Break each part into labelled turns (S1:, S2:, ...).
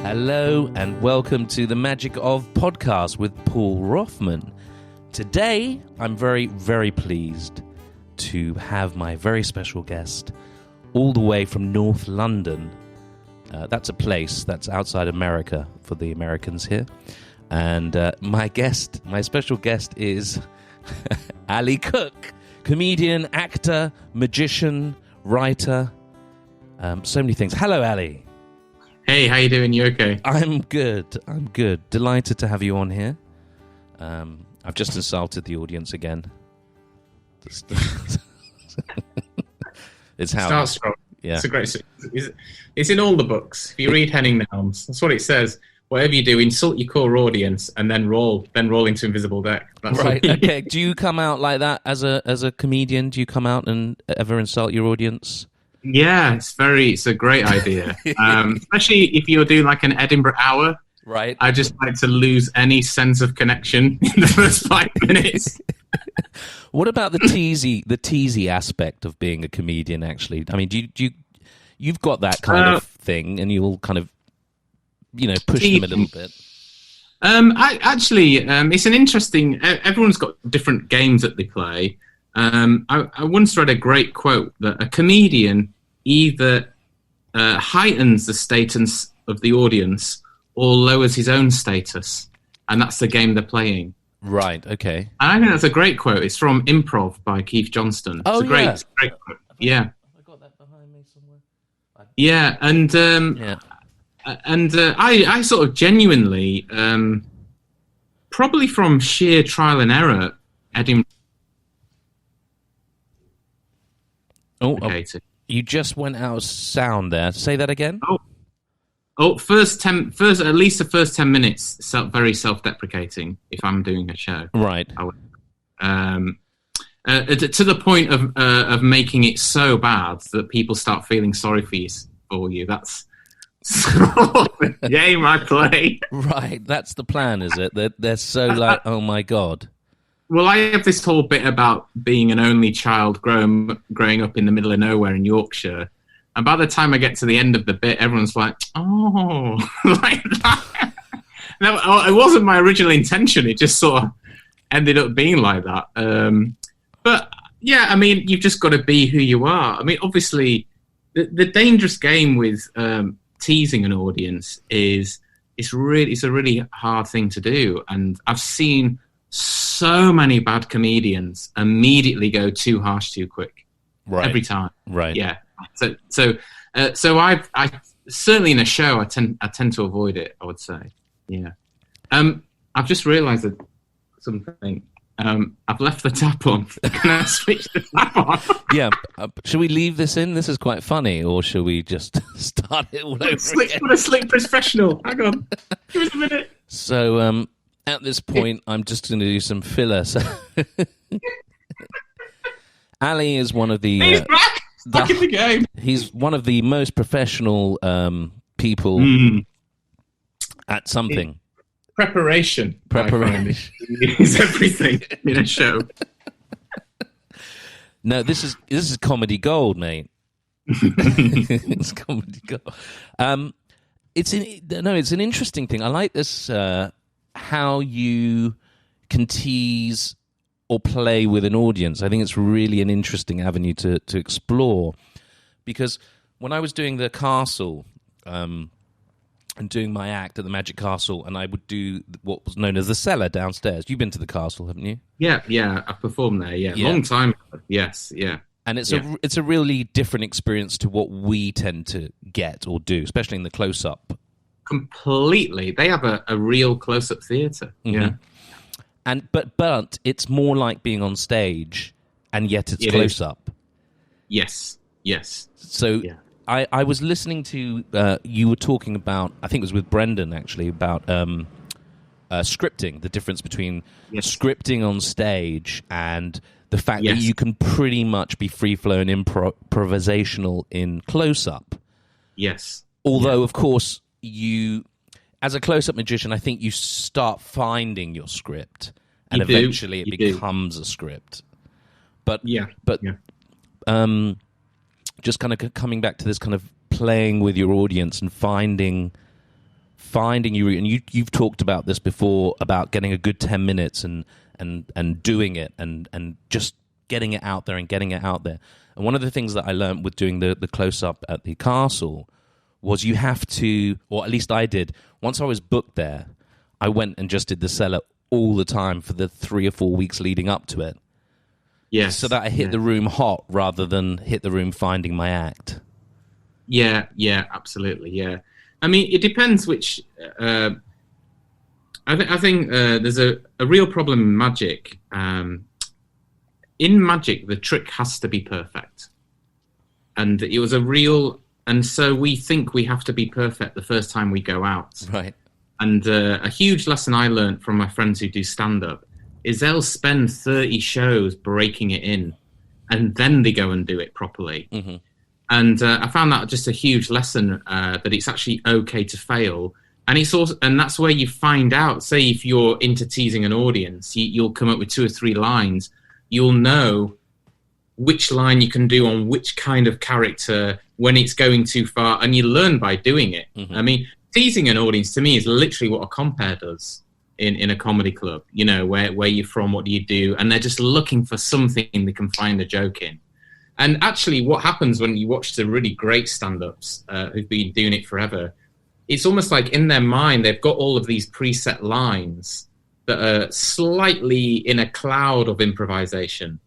S1: Hello and welcome to the Magic of Podcast with Paul Rothman. Today, I'm very, very pleased to have my very special guest all the way from North London. That's a place that's outside America for the Americans here. And my special guest is Ali Cook, comedian, actor, magician, writer, so many things. Hello, Ali.
S2: Hey, how you doing? You okay?
S1: I'm good. Delighted to have you on here. I've just insulted the audience again. It's how.
S2: Start strong.
S1: Yeah.
S2: It's a great. It's in all the books. If you read Henning Helms, that's what it says. Whatever you do, insult your core audience and then roll into invisible deck. That's
S1: right. Okay. Do you come out like that as a comedian? Do you come out and ever insult your audience?
S2: Yeah, it's a great idea. Especially if you're doing like an Edinburgh hour.
S1: Right.
S2: I just like to lose any sense of connection in the first 5 minutes.
S1: What about the teasy aspect of being a comedian? Actually, I mean, you've got that kind of thing, and you'll kind of, push them a little bit.
S2: It's an interesting. Everyone's got different games that they play. I once read a great quote that a comedian either heightens the status of the audience or lowers his own status, and that's the game they're playing.
S1: Right. Okay.
S2: And I think that's a great quote. It's from Improv by Keith Johnston.
S1: Oh,
S2: it's a great quote. Yeah.
S1: Have I got that behind me somewhere?
S2: Yeah, and I sort of genuinely, probably from sheer trial and error, Edinburgh.
S1: You just went out of sound there. Say that again.
S2: At least the first 10 minutes, very self-deprecating. If I'm doing a show,
S1: right?
S2: To the point of making it so bad that people start feeling sorry for you. That's the game I play.
S1: Right, that's the plan, is it? They're so like, oh my god.
S2: Well, I have this whole bit about being an only child growing up in the middle of nowhere in Yorkshire. And by the time I get to the end of the bit, everyone's like, oh, like that. No, it wasn't my original intention. It just sort of ended up being like that. But, yeah, I mean, you've just got to be who you are. I mean, obviously, the dangerous game with teasing an audience is it's a really hard thing to do. And I've seen so many bad comedians immediately go too harsh too quick.
S1: Right.
S2: Every time.
S1: Right.
S2: Yeah. So I certainly in a show I tend to avoid it, I would say. Yeah. I've just realised that something. I've left the tap on. Can I switch the tap on?
S1: Yeah. Should we leave this in? This is quite funny, or should we just start it all over again?
S2: What a slick professional. Hang on. Give us a minute.
S1: So at this point, I'm just going to do some filler. So Ali is one of the...
S2: He's back in the game.
S1: He's one of the most professional people at something.
S2: Preparation is everything in a show.
S1: No, this is comedy gold, mate. It's comedy gold. It's an interesting thing. I like this. How you can tease or play with an audience. I think it's really an interesting avenue to explore, because when I was doing the castle and doing my act at the Magic Castle, and I would do what was known as the cellar downstairs. You've been to the castle, haven't you?
S2: Yeah, I've performed there. Yeah, long time ago. Yes, yeah.
S1: And it's a really different experience to what we tend to get or do, especially in the close-up.
S2: Completely. They have a real close-up theatre. Yeah.
S1: And but it's more like being on stage, and yet it's close-up.
S2: Yes.
S1: So I was listening to, you were talking about, I think it was with Brendan actually, about scripting, the difference between scripting on stage and the fact that you can pretty much be free-flowing improvisational in close-up.
S2: Yes.
S1: Although, of course, you, as a close-up magician, I think you start finding your script, and eventually it becomes a script. But just kind of coming back to this kind of playing with your audience and finding finding and you've talked about this before, about getting a good 10 minutes and doing it and just getting it out there. And one of the things that I learned with doing the close-up at the castle was you have to, or at least I did, once I was booked there, I went and just did the cellar all the time for the 3 or 4 weeks leading up to it.
S2: Yes.
S1: So that I hit the room hot rather than hit the room finding my act.
S2: Yeah, absolutely, yeah. I mean, it depends which... I think there's a real problem in magic. In magic, the trick has to be perfect. And it was a real... And so we think we have to be perfect the first time we go out.
S1: Right.
S2: And a huge lesson I learned from my friends who do stand-up is they'll spend 30 shows breaking it in, and then they go and do it properly. Mm-hmm. And I found that just a huge lesson, that it's actually okay to fail. And it's also, and that's where you find out, say if you're into teasing an audience, you'll come up with 2 or 3 lines. You'll know which line you can do on which kind of character when it's going too far, and you learn by doing it. Mm-hmm. I mean, teasing an audience to me is literally what a compere does in a comedy club. You know, where you're from, what do you do? And they're just looking for something they can find a joke in. And actually what happens when you watch the really great stand-ups who've been doing it forever, it's almost like in their mind they've got all of these preset lines that are slightly in a cloud of improvisation.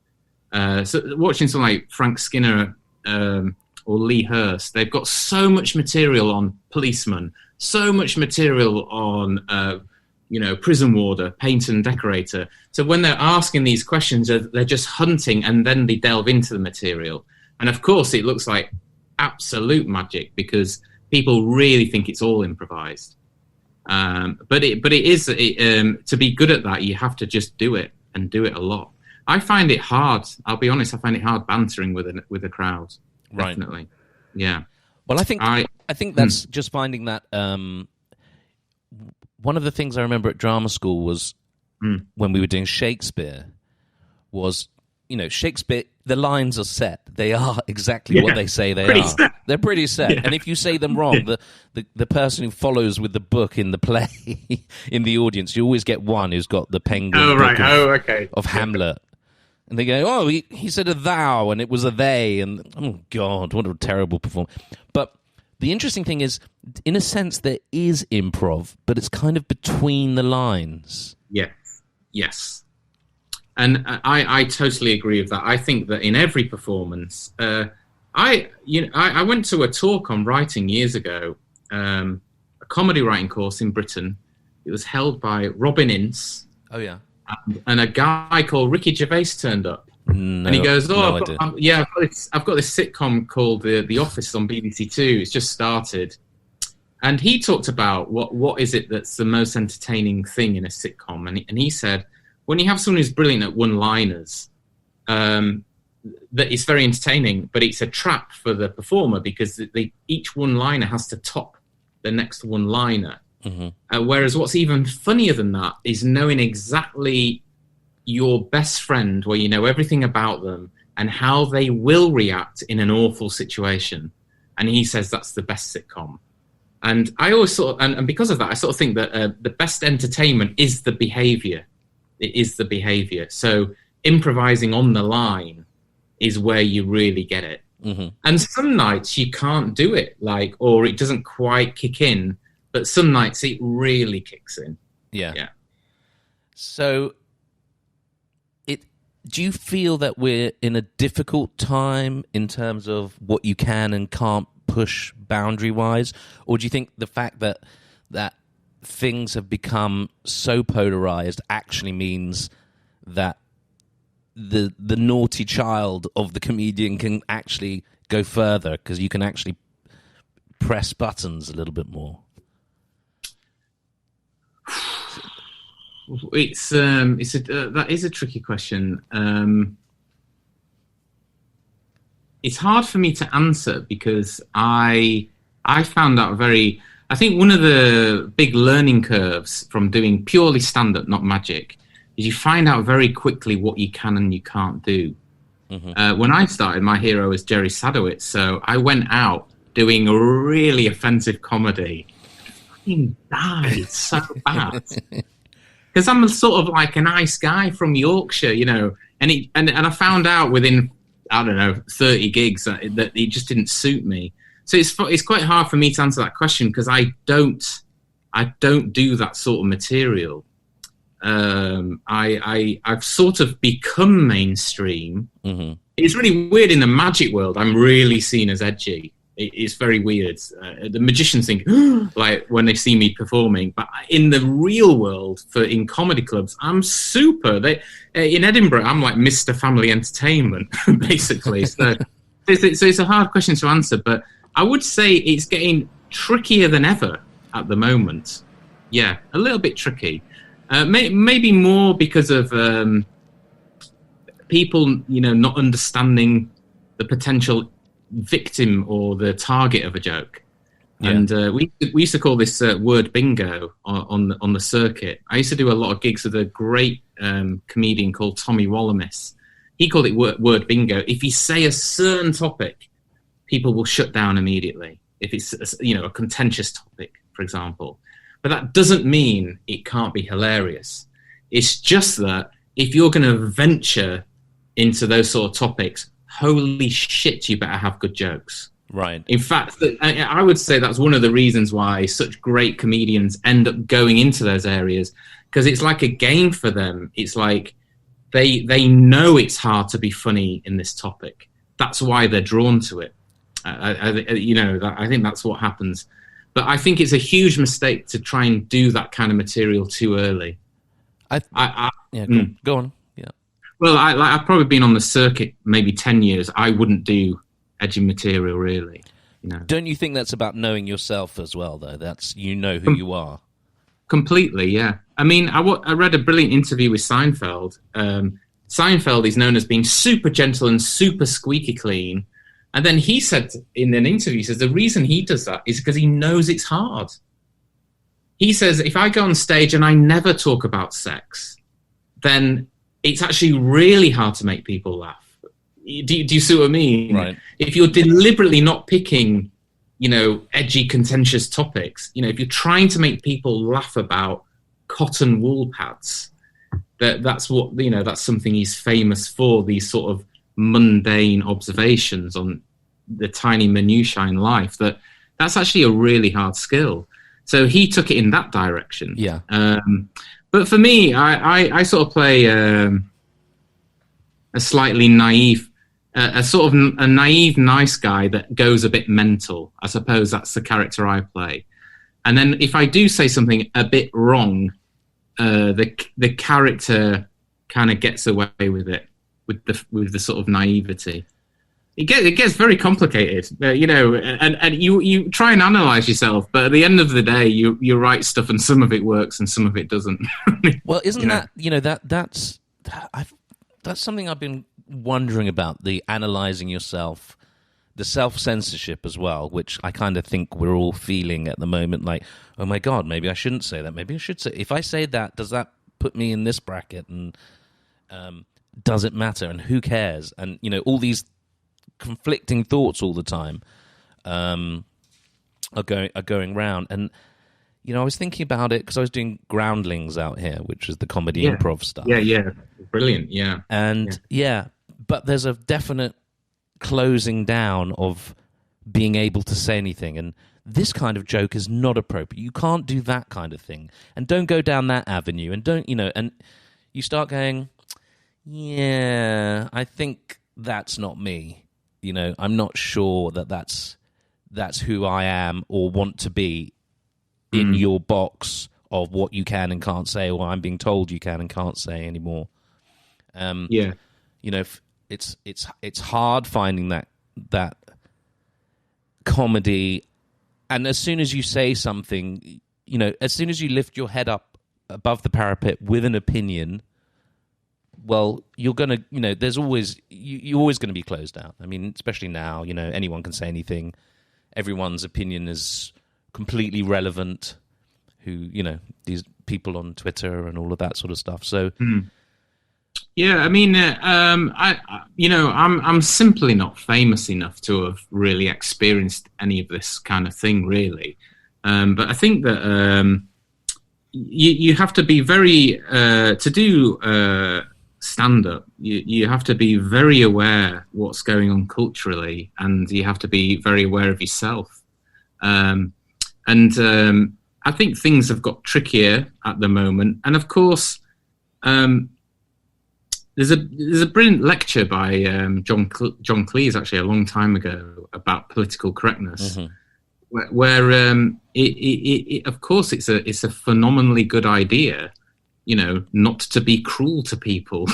S2: So watching someone like Frank Skinner or Lee Hurst, they've got so much material on policeman, so much material on prison warder, painter and decorator. So when they're asking these questions, they're just hunting, and then they delve into the material. And of course, it looks like absolute magic because people really think it's all improvised. But it is to be good at that, you have to just do it and do it a lot. I find it hard. I'll be honest. I find it hard bantering with a crowd.
S1: Right.
S2: Definitely. Yeah.
S1: Well, I think that's just finding that. One of the things I remember at drama school was when we were doing Shakespeare was, Shakespeare, the lines are set. They are exactly what they say they are.
S2: Set.
S1: They're pretty set. Yeah. And if you say them wrong, the person who follows with the book in the play, in the audience, you always get one who's got the penguin of Hamlet. And they go, oh, he said a thou, and it was a they. And, oh, God, what a terrible performance. But the interesting thing is, in a sense, there is improv, but it's kind of between the lines. Yes. And I totally agree with that. I think that in every performance, I went to a talk on writing years ago, a comedy writing course in Britain. It was held by Robin Ince. Oh, yeah.
S2: And a guy called Ricky Gervais turned up.
S1: No,
S2: and he goes,
S1: I've
S2: got this sitcom called The Office on BBC Two. It's just started. And he talked about what is it that's the most entertaining thing in a sitcom. And he said, when you have someone who's brilliant at one-liners, that it's very entertaining, but it's a trap for the performer because each one-liner has to top the next one-liner. Mm-hmm. Whereas what's even funnier than that is knowing exactly your best friend, where you know everything about them and how they will react in an awful situation. And he says that's the best sitcom. And I always and because of that, I sort of think that the best entertainment is the behavior. It is the behavior. So improvising on the line is where you really get it. Mm-hmm. And some nights you can't do it, or it doesn't quite kick in. But some nights it really kicks in. Yeah.
S1: So, do you feel that we're in a difficult time in terms of what you can and can't push boundary-wise? Or do you think the fact that things have become so polarized actually means that the naughty child of the comedian can actually go further because you can actually press buttons a little bit more?
S2: That is a tricky question. It's hard for me to answer because I found out I think one of the big learning curves from doing purely stand-up, not magic, is you find out very quickly what you can and you can't do. Mm-hmm. When I started, my hero was Jerry Sadowitz, so I went out doing a really offensive comedy. fucking died so bad. Because I'm a sort of like a nice guy from Yorkshire, you know, and I found out within, I don't know, 30 gigs that it just didn't suit me. So it's quite hard for me to answer that question because I don't do that sort of material. I've sort of become mainstream. Mm-hmm. It's really weird in the magic world. I'm really seen as edgy. It's very weird. The magicians think, like, when they see me performing. But in the real world, in comedy clubs, I'm super. In Edinburgh, I'm like Mr. Family Entertainment, basically. So it's a hard question to answer. But I would say it's getting trickier than ever at the moment. Yeah, a little bit tricky. Maybe more because of people, you know, not understanding the potential victim or the target of a joke. Yeah. And we used to call this word bingo on the circuit. I used to do a lot of gigs with a great comedian called Tommy Wallamis. He called it word bingo. If you say a certain topic, people will shut down immediately. If it's, you know, a contentious topic, for example. But that doesn't mean it can't be hilarious. It's just that if you're going to venture into those sort of topics, holy shit, you better have good jokes.
S1: Right.
S2: In fact, I would say that's one of the reasons why such great comedians end up going into those areas, because it's like a game for them. It's like they know it's hard to be funny in this topic. That's why they're drawn to it. I think that's what happens. But I think it's a huge mistake to try and do that kind of material too early.
S1: Go on. Yeah.
S2: Well, I've probably been on the circuit maybe 10 years. I wouldn't do edgy material, really. You know.
S1: Don't you think that's about knowing yourself as well, though? That's, you know who you are.
S2: Completely, yeah. I mean, I read a brilliant interview with Seinfeld. Seinfeld is known as being super gentle and super squeaky clean. And then he said in an interview, he says the reason he does that is because he knows it's hard. He says, if I go on stage and I never talk about sex, then it's actually really hard to make people laugh. Do you see what I mean?
S1: Right.
S2: If you're deliberately not picking, you know, edgy, contentious topics, you know, if you're trying to make people laugh about cotton wool pads, that's what, you know, that's something he's famous for, these sort of mundane observations on the tiny minutiae in life, that's actually a really hard skill. So he took it in that direction.
S1: Yeah.
S2: But for me, I sort of play a slightly naive, a sort of a naive, nice guy that goes a bit mental. I suppose that's the character I play. And then if I do say something a bit wrong, the character kind of gets away with it. With the sort of naivety, it gets very complicated, you know. And you try and analyze yourself, but at the end of the day, you write stuff, and some of it works, and some of it doesn't.
S1: Well, isn't that, you know, that's something I've been wondering about, the analyzing yourself, the self-censorship as well, which I kind of think we're all feeling at the moment. Like, oh my God, maybe I shouldn't say that. Maybe I should say. If I say that, does that put me in this bracket? And does it matter, and who cares? And, you know, all these conflicting thoughts all the time are going round. And, you know, I was thinking about it because I was doing Groundlings out here, which is the comedy improv stuff.
S2: Yeah, brilliant, yeah.
S1: And but there's a definite closing down of being able to say anything, and this kind of joke is not appropriate. You can't do that kind of thing, and don't go down that avenue, and don't, you know, and you start going, yeah, I think that's not me. You know, I'm not sure that's who I am or want to be in your box of what you can and can't say, or I'm being told you can and can't say anymore. You know, it's hard finding that comedy, and as soon as you say something, you know, as soon as you lift your head up above the parapet with an opinion, well, you're going to, you know, there's always, you're always going to be closed out. I mean, especially now, you know, anyone can say anything. Everyone's opinion is completely relevant, who, you know, these people on Twitter and all of that sort of stuff. So,
S2: yeah, I mean, I'm simply not famous enough to have really experienced any of this kind of thing, really. But I think that you have to be very to do stand up. You have to be very aware what's going on culturally, and you have to be very aware of yourself. I think things have got trickier at the moment, and of course, there's a brilliant lecture by John Cleese actually a long time ago about political correctness, where it of course it's a phenomenally good idea, not to be cruel to people,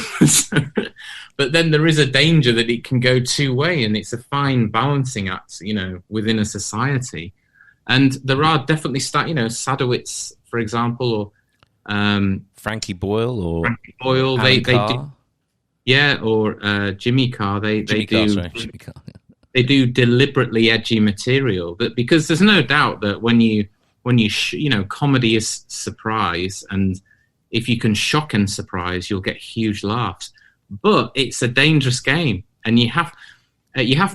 S2: but then there is a danger that it can go two way, and it's a fine balancing act, within a society. And there are definitely Sadowitz, for example, or
S1: Frankie Boyle, or
S2: Frankie Boyle,
S1: Alan Carr.
S2: Or Jimmy Carr. Jimmy Carr. They do deliberately edgy material, because there's no doubt that when you comedy is surprise, and if you can shock and surprise, you'll get huge laughs. But it's a dangerous game, and you have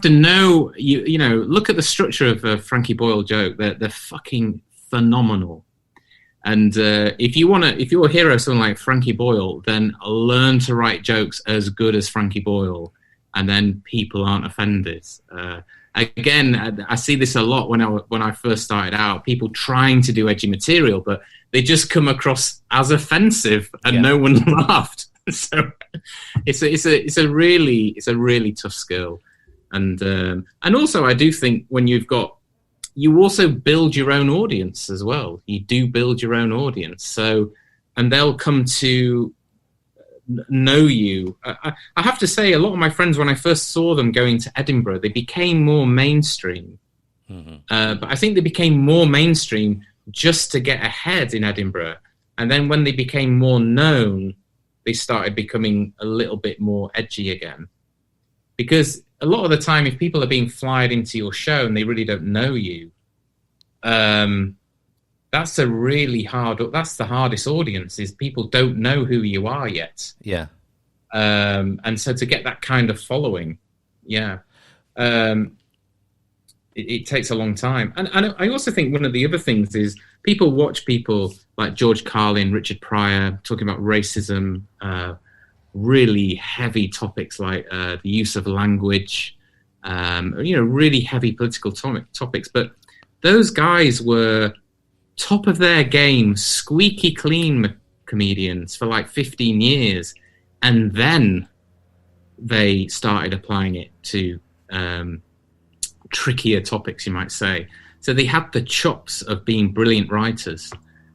S2: to know. Look at the structure of a Frankie Boyle joke. They're fucking phenomenal. And if you're a hero, someone like Frankie Boyle, then learn to write jokes as good as Frankie Boyle, and then people aren't offended. Again, I see this a lot when I first started out. People trying to do edgy material, but they just come across as offensive, and no one laughed. So it's a really tough skill, and also I do think when you also build your own audience as well. You do build your own audience. And they'll come to know you. I have to say, a lot of my friends, when I first saw them going to Edinburgh, they became more mainstream. But I think they became more mainstream just to get ahead in Edinburgh. And then when they became more known, they started becoming a little bit more edgy again. Because a lot of the time, if people are being flyed into your show and they really don't know you, that's the hardest audience, is people don't know who you are yet.
S1: Yeah.
S2: And so to get that kind of following, it takes a long time. And I also think one of the other things is people watch people like George Carlin, Richard Pryor, talking about racism, really heavy topics like the use of language, really heavy political topics. But those guys were top of their game, squeaky clean comedians for like 15 years. And then they started applying it to trickier topics, you might say. So they had the chops of being brilliant writers.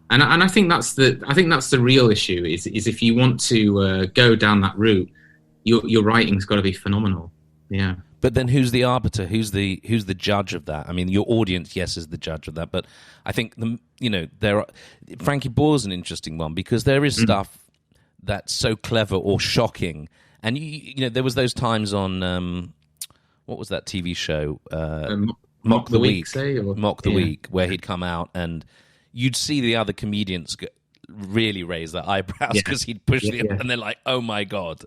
S2: And I think that's the real issue is if you want to go down that route, your writing's got to be phenomenal. Yeah.
S1: But then who's the arbiter? Who's the judge of that? I mean, your audience, yes, is the judge of that. But I think Frankie Boyle's an interesting one, because there is stuff that's so clever or shocking, and there was those times on what was that TV show? Mock the Week, Week, where he'd come out and you'd see the other comedians really raise their eyebrows because he'd push and they're like, "Oh my god,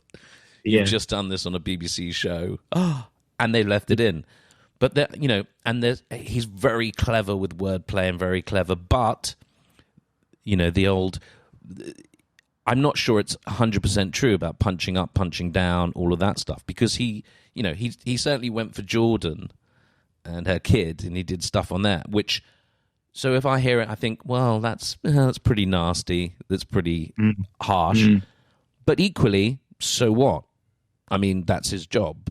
S1: you've just done this on a BBC show." And they left it in. But he's very clever with wordplay and very clever. But I'm not sure it's 100% true about punching up, punching down, all of that stuff, because he certainly went for Jordan and her kid, and he did stuff on that. Which, so if I hear it, I think, well, that's pretty nasty. That's pretty harsh. But equally, so what? I mean, that's his job.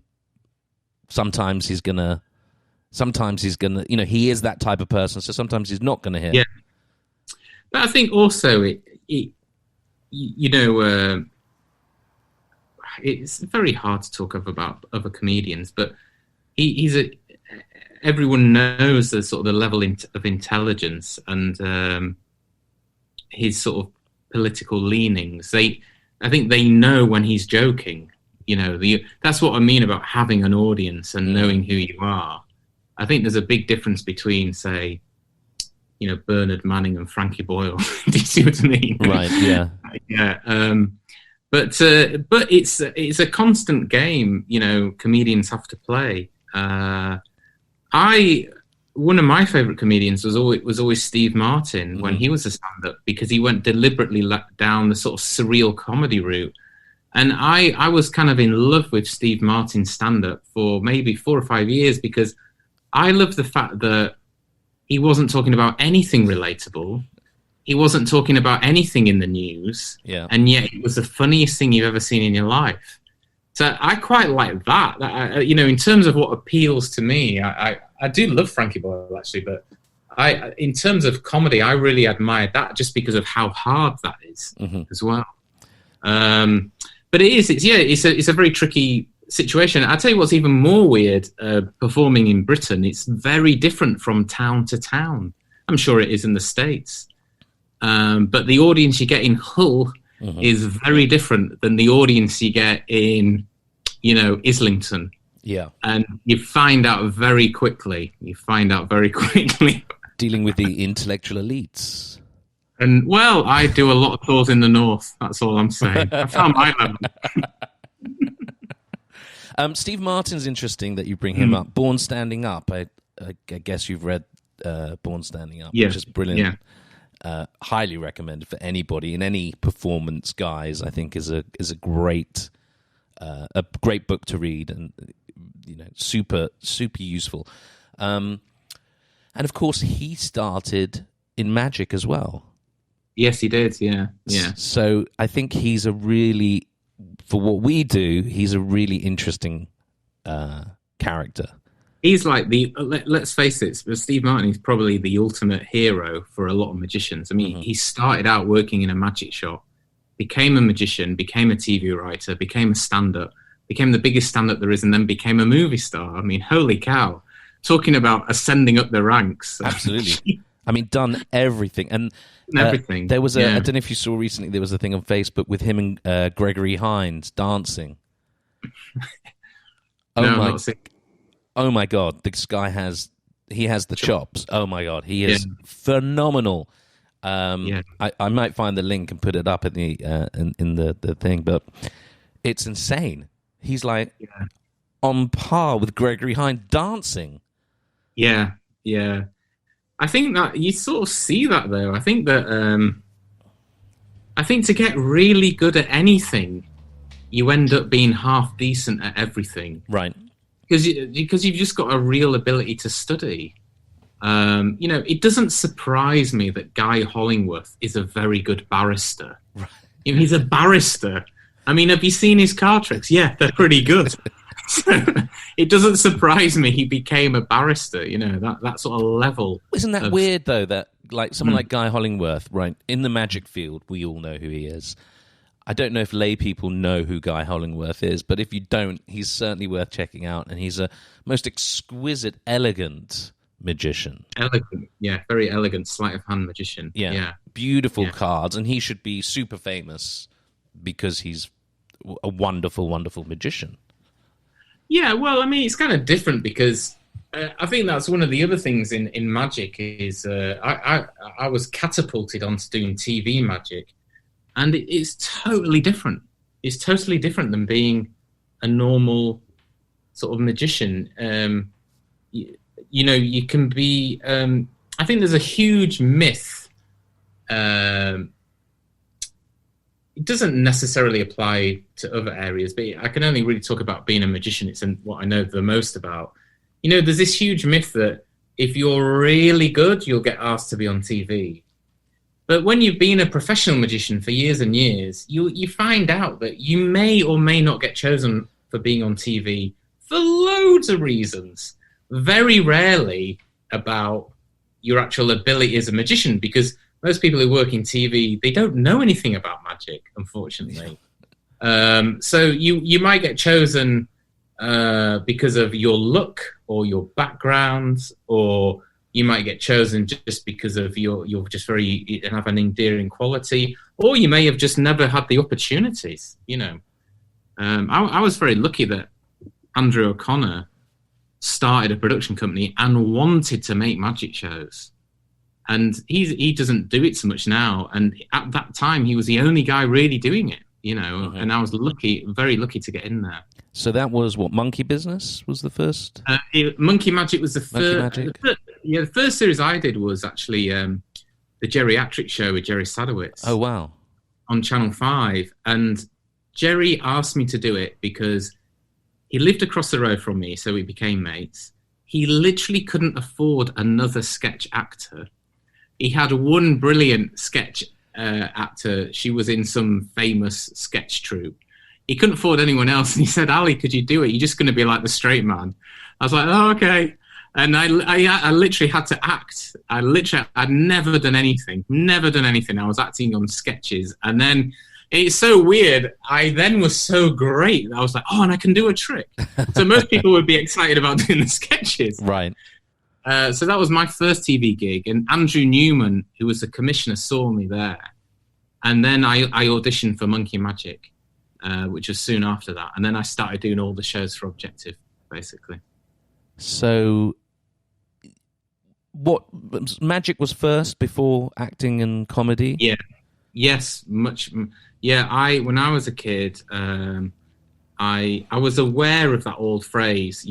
S1: Sometimes he's gonna, he is that type of person. So sometimes he's not gonna hit.
S2: Yeah. But I think also it's very hard to talk about other comedians, but everyone knows the sort of the level of intelligence and his sort of political leanings. I think they know when he's joking. That's what I mean about having an audience and knowing who you are. I think there's a big difference between, say, Bernard Manning and Frankie Boyle. Do you see what I mean?
S1: Right. Yeah.
S2: Yeah. But it's a constant game. Comedians have to play. one of my favorite comedians was always Steve Martin when he was a stand-up, because he went deliberately down the sort of surreal comedy route. And I was kind of in love with Steve Martin's stand-up for maybe 4 or 5 years, because I loved the fact that he wasn't talking about anything relatable. He wasn't talking about anything in the news.
S1: Yeah.
S2: And yet it was the funniest thing you've ever seen in your life. So I quite like that. In terms of what appeals to me, I do love Frankie Boyle, actually, but in terms of comedy, I really admired that just because of how hard that is as well. But it's a very tricky situation. I'll tell you what's even more weird, performing in Britain, it's very different from town to town. I'm sure it is in the States. But the audience you get in Hull is very different than the audience you get in, Islington. Yeah. And you find out very quickly.
S1: Dealing with the intellectual elites.
S2: And, well, I do a lot of tours in the north. That's all I'm saying. I found my level.
S1: Steve Martin's interesting that you bring him up. Born Standing Up. I guess you've read Born Standing Up, which is brilliant. Yeah. Highly recommended for anybody in any performance guise. I think is a great book to read, and super useful. And of course, he started in magic as well.
S2: Yes, he did. Yeah.
S1: So I think he's for what we do, he's a really interesting character.
S2: He's like let's face it, Steve Martin is probably the ultimate hero for a lot of magicians. I mean, he started out working in a magic shop, became a magician, became a TV writer, became a stand-up, became the biggest stand-up there is, and then became a movie star. I mean, holy cow. Talking about ascending up the ranks.
S1: Absolutely. I mean, done everything. And
S2: everything.
S1: There was I don't know if you saw recently, there was a thing on Facebook with him and Gregory Hines dancing. Oh my God, this guy has the chops. Oh my God, he is phenomenal. I might find the link and put it up in the thing, but it's insane. He's like on par with Gregory Hines dancing.
S2: Yeah. I think that you sort of see that though. I think that I think to get really good at anything, you end up being half decent at everything.
S1: Right.
S2: Because you've just got a real ability to study. It doesn't surprise me that Guy Hollingworth is a very good barrister. Right. He's a barrister. I mean, have you seen his card tricks? Yeah, they're pretty good. It doesn't surprise me he became a barrister, that sort of level.
S1: Isn't that weird, though, that like someone like Guy Hollingworth, right, in the magic field, we all know who he is. I don't know if lay people know who Guy Hollingworth is, but if you don't, he's certainly worth checking out, and he's a most exquisite, elegant magician.
S2: Elegant, yeah, very elegant sleight of hand magician. Yeah.
S1: Beautiful cards, and he should be super famous because he's a wonderful, wonderful magician.
S2: Yeah, well, I mean, it's kind of different because I think that's one of the other things in magic is I was catapulted onto doing TV magic, and it's totally different. It's totally different than being a normal sort of magician. You can be... I think there's a huge myth. It doesn't necessarily apply to other areas, but I can only really talk about being a magician. It's what I know the most about. There's this huge myth that if you're really good, you'll get asked to be on TV. But when you've been a professional magician for years and years, you find out that you may or may not get chosen for being on TV for loads of reasons. Very rarely about your actual ability as a magician, because most people who work in TV, they don't know anything about magic, unfortunately. So you might get chosen because of your look or your background, or you might get chosen just because of you're just very have an endearing quality, or you may have just never had the opportunities. I was very lucky that Andrew O'Connor started a production company and wanted to make magic shows. And he doesn't do it so much now. And at that time, he was the only guy really doing it, and I was very lucky to get in there.
S1: So that was what, Monkey Business was the first?
S2: Monkey Magic was the first. the first series I did was actually the Geriatric Show with Jerry Sadowitz.
S1: Oh, wow.
S2: On Channel 5. And Jerry asked me to do it because he lived across the road from me, so we became mates. He literally couldn't afford another sketch actor. He had one brilliant sketch actor. She was in some famous sketch troupe. He couldn't afford anyone else. And he said, Ali, could you do it? You're just going to be like the straight man. I was like, oh, okay. And I literally had to act. I'd never done anything. I was acting on sketches. And then it's so weird. I then was so great. I was like, oh, and I can do a trick. So most people would be excited about doing the sketches.
S1: Right.
S2: So that was my first TV gig. And Andrew Newman, who was the commissioner, saw me there. And then I auditioned for Monkey Magic, which was soon after that. And then I started doing all the shows for Objective, basically.
S1: So what, magic was first before acting and comedy?
S2: Yeah. Yes, much. Yeah, when I was a kid, I was aware of that old phrase,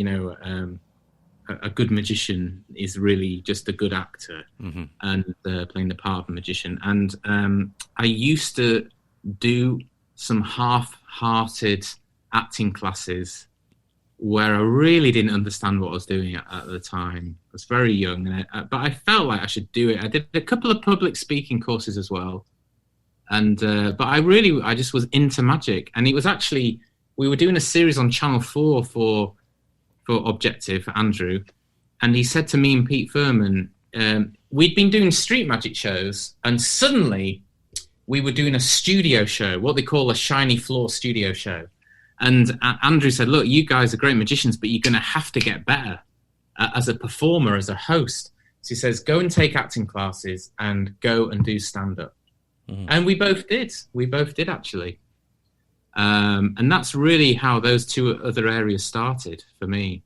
S2: a good magician is really just a good actor, mm-hmm. and playing the part of a magician. And I used to do some half-hearted acting classes where I really didn't understand what I was doing at the time. I was very young, but I felt like I should do it. I did a couple of public speaking courses as well. And but I just was into magic. And it was actually, we were doing a series on Channel 4 for Objective, for Andrew. And he said to me and Pete Furman, we'd been doing street magic shows, and suddenly we were doing a studio show, what they call a shiny floor studio show. And Andrew said, look, you guys are great magicians, but you're going to have to get better as a performer, as a host. So he says, go and take acting classes and go and do stand-up. Mm-hmm. And we both did. We both did, actually. And that's really how those two other areas started for me.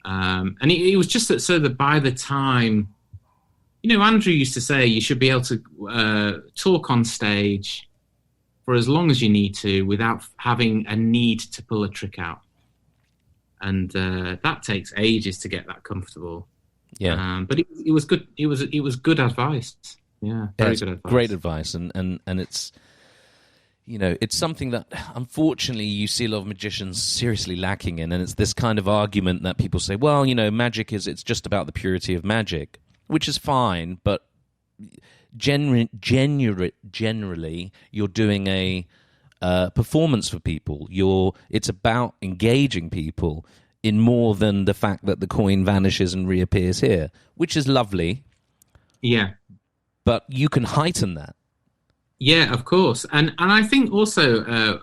S2: And it was just that by the time, Andrew used to say you should be able to talk on stage for as long as you need to without having a need to pull a trick out. And that takes ages to get that comfortable.
S1: Yeah.
S2: But it was good. It was good advice. Yeah, very good advice.
S1: Great advice. And it's, it's something that unfortunately you see a lot of magicians seriously lacking in. And it's this kind of argument that people say, well, magic it's just about the purity of magic, which is fine. But generally, you're doing a performance for people. It's about engaging people in more than the fact that the coin vanishes and reappears here, which is lovely.
S2: Yeah.
S1: But you can heighten that.
S2: Yeah, of course. And I think also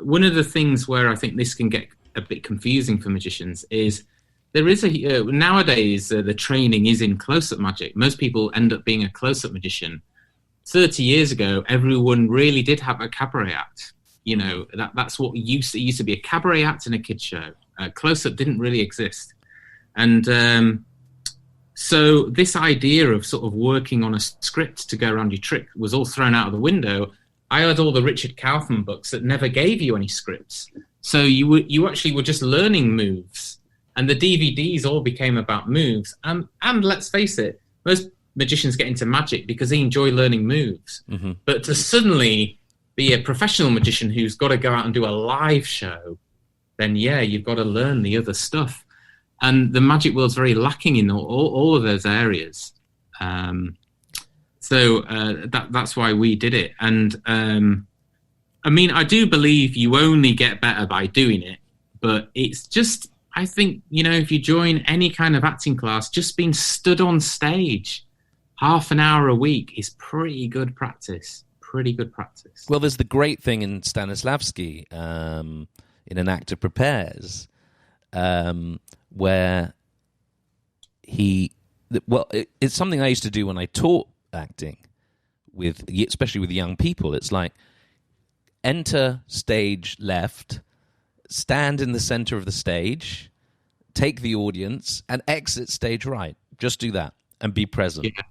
S2: one of the things where I think this can get a bit confusing for magicians is there is nowadays the training is in close-up magic. Most people end up being a close-up magician. 30 years ago, everyone really did have a cabaret act. That's what it used to be, a cabaret act and a kid show. Close-up didn't really exist. And so this idea of sort of working on a script to go around your trick was all thrown out of the window. I had all the Richard Kaufman books that never gave you any scripts. So you actually were just learning moves. And the DVDs all became about moves. And let's face it, most magicians get into magic because they enjoy learning moves. Mm-hmm. But to suddenly be a professional magician who's got to go out and do a live show, then you've got to learn the other stuff. And the magic world's very lacking in all of those areas. So that's why we did it. And I do believe you only get better by doing it. But it's just, I think, if you join any kind of acting class, just being stood on stage half an hour a week is pretty good practice. Well, there's the great thing in Stanislavski, in An Actor Prepares, where it's something I used to do when I taught acting, especially with young people. It's like, enter stage left, stand in the center of the stage, take the audience, and exit stage right. Just do that and be present. Yeah.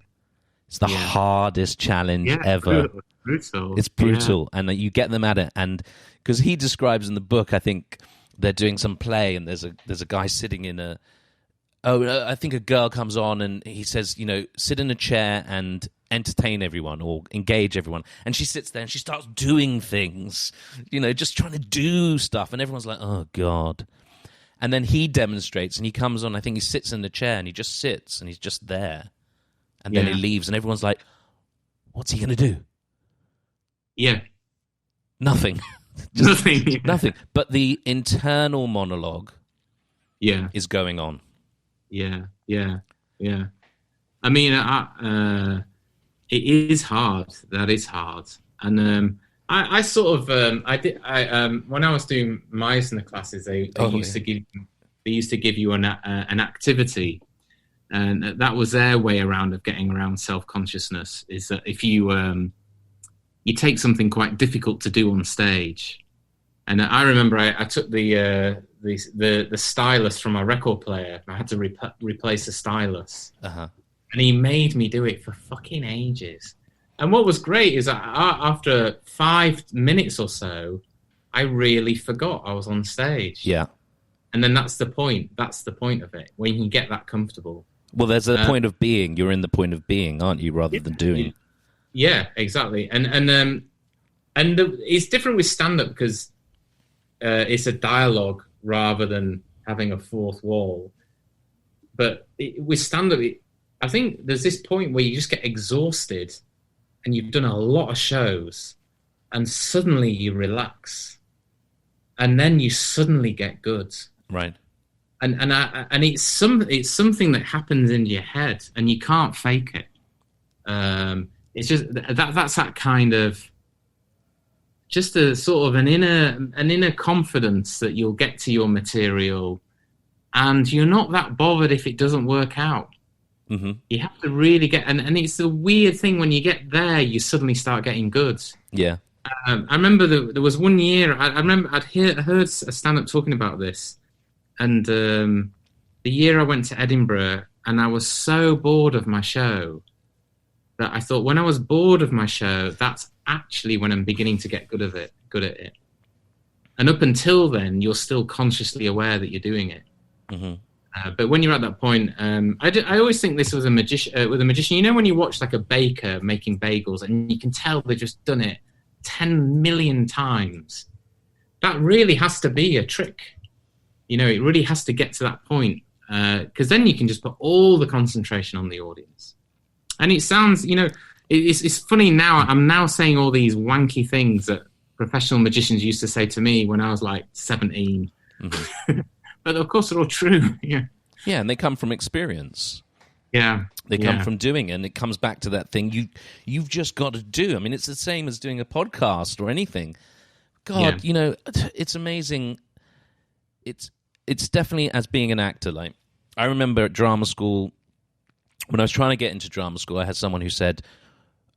S2: It's the hardest challenge ever. Brutal.
S1: It's brutal, and you get them at it. And because he describes in the book, I think they're doing some play, and there's a guy sitting in a I think a girl comes on and he says, sit in a chair and entertain everyone or engage everyone. And she sits there and she starts doing things, just trying to do stuff. And everyone's like, oh, God. And then he demonstrates and he comes on. I think he sits in the chair and he just sits and he's just there. And then he leaves and everyone's like, what's he going to do?
S2: Yeah.
S1: Nothing.
S2: Nothing. Yeah.
S1: Nothing. But the internal monologue is going on. Yeah.
S2: I mean, it is hard. That is hard. And I sort of when I was doing Meisner classes, they used to give you an activity, and that was their way of getting around self-consciousness. Is that if you take something quite difficult to do on stage, and I remember I took the stylus from my record player. I had to replace the stylus, and he made me do it for fucking ages. And what was great is that after 5 minutes or so, I really forgot I was on stage.
S1: Yeah,
S2: and then that's the point. That's the point of it, when you can get that comfortable.
S1: Well, there's a point of being. You're in the point of being, aren't you, rather than doing?
S2: Yeah, exactly. And it's different with stand-up because it's a dialogue rather than having a fourth wall. But with stand-up, I think there's this point where you just get exhausted and you've done a lot of shows and suddenly you relax and then you suddenly get good.
S1: Right.
S2: And it's something that happens in your head and you can't fake it. It's just that's that kind of just a sort of an inner confidence that you'll get to your material, and you're not that bothered if it doesn't work out. Mm-hmm. You have to really get, and it's a weird thing when you get there, you suddenly start getting good.
S1: Yeah.
S2: I remember there was one year. I remember I heard a stand-up talking about this, and the year I went to Edinburgh, and I was so bored of my show that I thought, when I was bored of my show, that's actually when I'm beginning to get good at it. And up until then, you're still consciously aware that you're doing it. Mm-hmm. But when you're at that point, I always think this was with a magician. When you watch like a baker making bagels, and you can tell they've just done it 10 million times. That really has to be a trick. It really has to get to that point, because then you can just put all the concentration on the audience. And it sounds, it's funny now. I'm now saying all these wanky things that professional magicians used to say to me when I was like 17. Mm-hmm. But of course, they're all true. Yeah.
S1: Yeah, and they come from experience.
S2: Yeah.
S1: They come from doing it, and it comes back to that thing you've just got to do. I mean, it's the same as doing a podcast or anything. God, it's amazing. It's definitely as being an actor. Like, I remember at drama school, when I was trying to get into drama school, I had someone who said,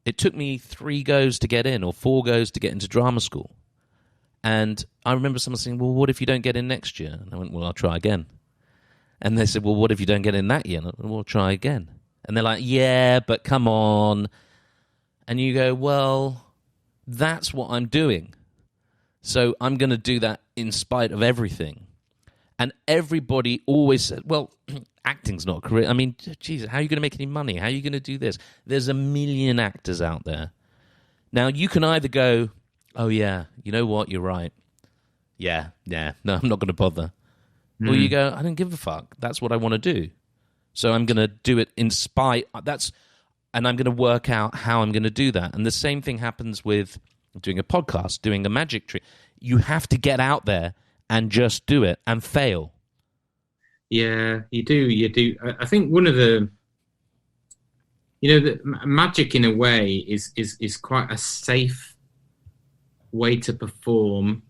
S1: it took me 3 goes to get in or 4 goes to get into drama school. And I remember someone saying, well, what if you don't get in next year? And I went, well, I'll try again. And they said, well, what if you don't get in that year? And I went, well, try again. And they're like, yeah, but come on. And you go, well, that's what I'm doing. So I'm going to do that in spite of everything. And everybody always said, well, acting's not a career. I mean, Jesus, how are you going to make any money? How are you going to do this? There's a million actors out there. Now, you can either go, oh, yeah, you know what? You're right. Yeah, no, I'm not going to bother. Or you go, I don't give a fuck. That's what I want to do. So I'm going to do it in spite. And I'm going to work out how I'm going to do that. And the same thing happens with doing a podcast, doing a magic trick. You have to get out there and just do it and fail.
S2: Yeah, you do. I think one of the, the magic in a way is quite a safe way to perform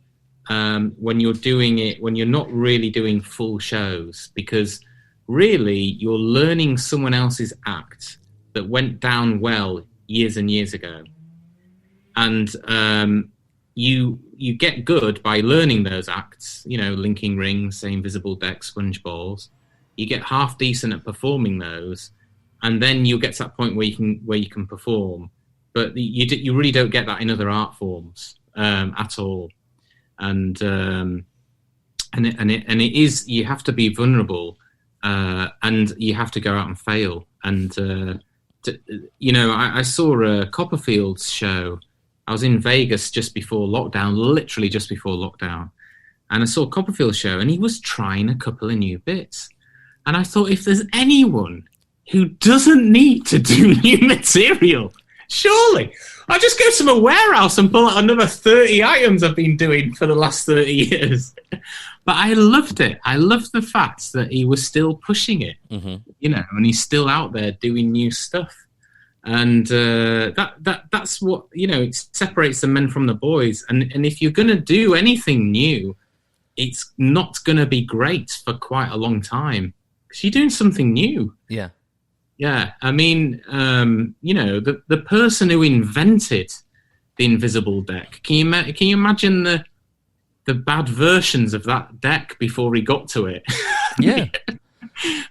S2: when you're doing it, when you're not really doing full shows, because really you're learning someone else's act that went down well years and years ago. And you get good by learning those acts, linking rings, say invisible decks, sponge balls. You get half decent at performing those, and then you'll get to that point where you can perform. But you really don't get that in other art forms at all. And it is, you have to be vulnerable and you have to go out and fail. And I saw Copperfield's show. I was in Vegas just before lockdown, literally just before lockdown, and I saw Copperfield's show, and he was trying a couple of new bits. And I thought, if there's anyone who doesn't need to do new material, surely I'll just go to my warehouse and pull out another 30 items I've been doing for the last 30 years. But I loved it. I loved the fact that he was still pushing it, and he's still out there doing new stuff. And that's what, it separates the men from the boys. And if you're going to do anything new, it's not going to be great for quite a long time because you're doing something new.
S1: Yeah.
S2: Yeah. I mean, the person who invented the invisible deck, can you imagine the bad versions of that deck before he got to it?
S1: Yeah.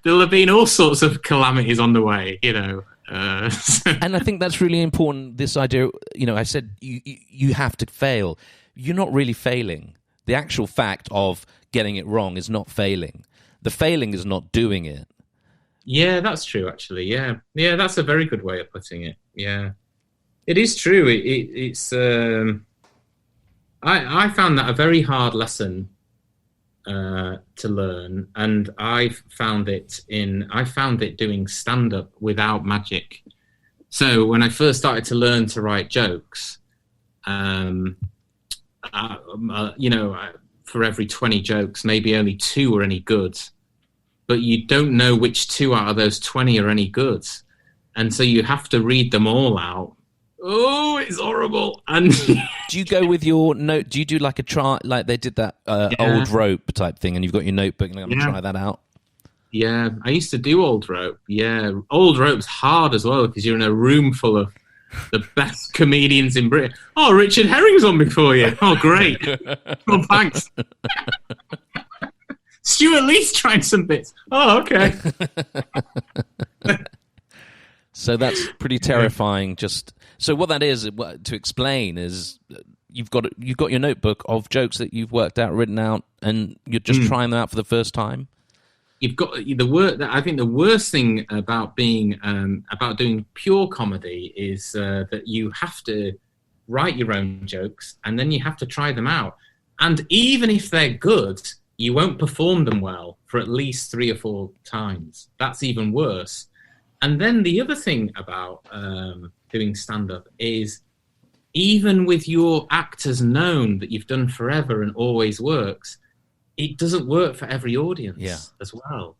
S2: There'll have been all sorts of calamities on the way,
S1: And I think that's really important, this idea, I said you have to fail. You're not really failing. The actual fact of getting it wrong is not failing. The failing is not doing it.
S2: Yeah, that's true, actually. Yeah, that's a very good way of putting it. Yeah, it is true. It's. I found that a very hard lesson to learn, and I found it doing stand-up without magic. So when I first started to learn to write jokes, for every 20 jokes, maybe only 2 are any good. But you don't know which 2 out of those 20 are any good. And so you have to read them all out. Oh, it's horrible. And
S1: do you go with your note? Do you do like a try, like they did that old rope type thing, and you've got your notebook and I'm going to try that out?
S2: Yeah, I used to do old rope. Yeah, old rope's hard as well because you're in a room full of the best comedians in Britain. Oh, Richard Herring's on before you. Oh, great. Well, thanks. Stuart Lee's trying some bits. Oh, okay.
S1: So that's pretty terrifying. So what that is, to explain, is you've got your notebook of jokes that you've worked out, written out, and you're just trying them out for the first time.
S2: You've got the work. I think the worst thing about doing pure comedy is that you have to write your own jokes and then you have to try them out. And even if they're good, you won't perform them well for at least 3 or 4 times. That's even worse. And then the other thing about doing stand-up is, even with your actors known that you've done forever and always works, it doesn't work for every audience as well.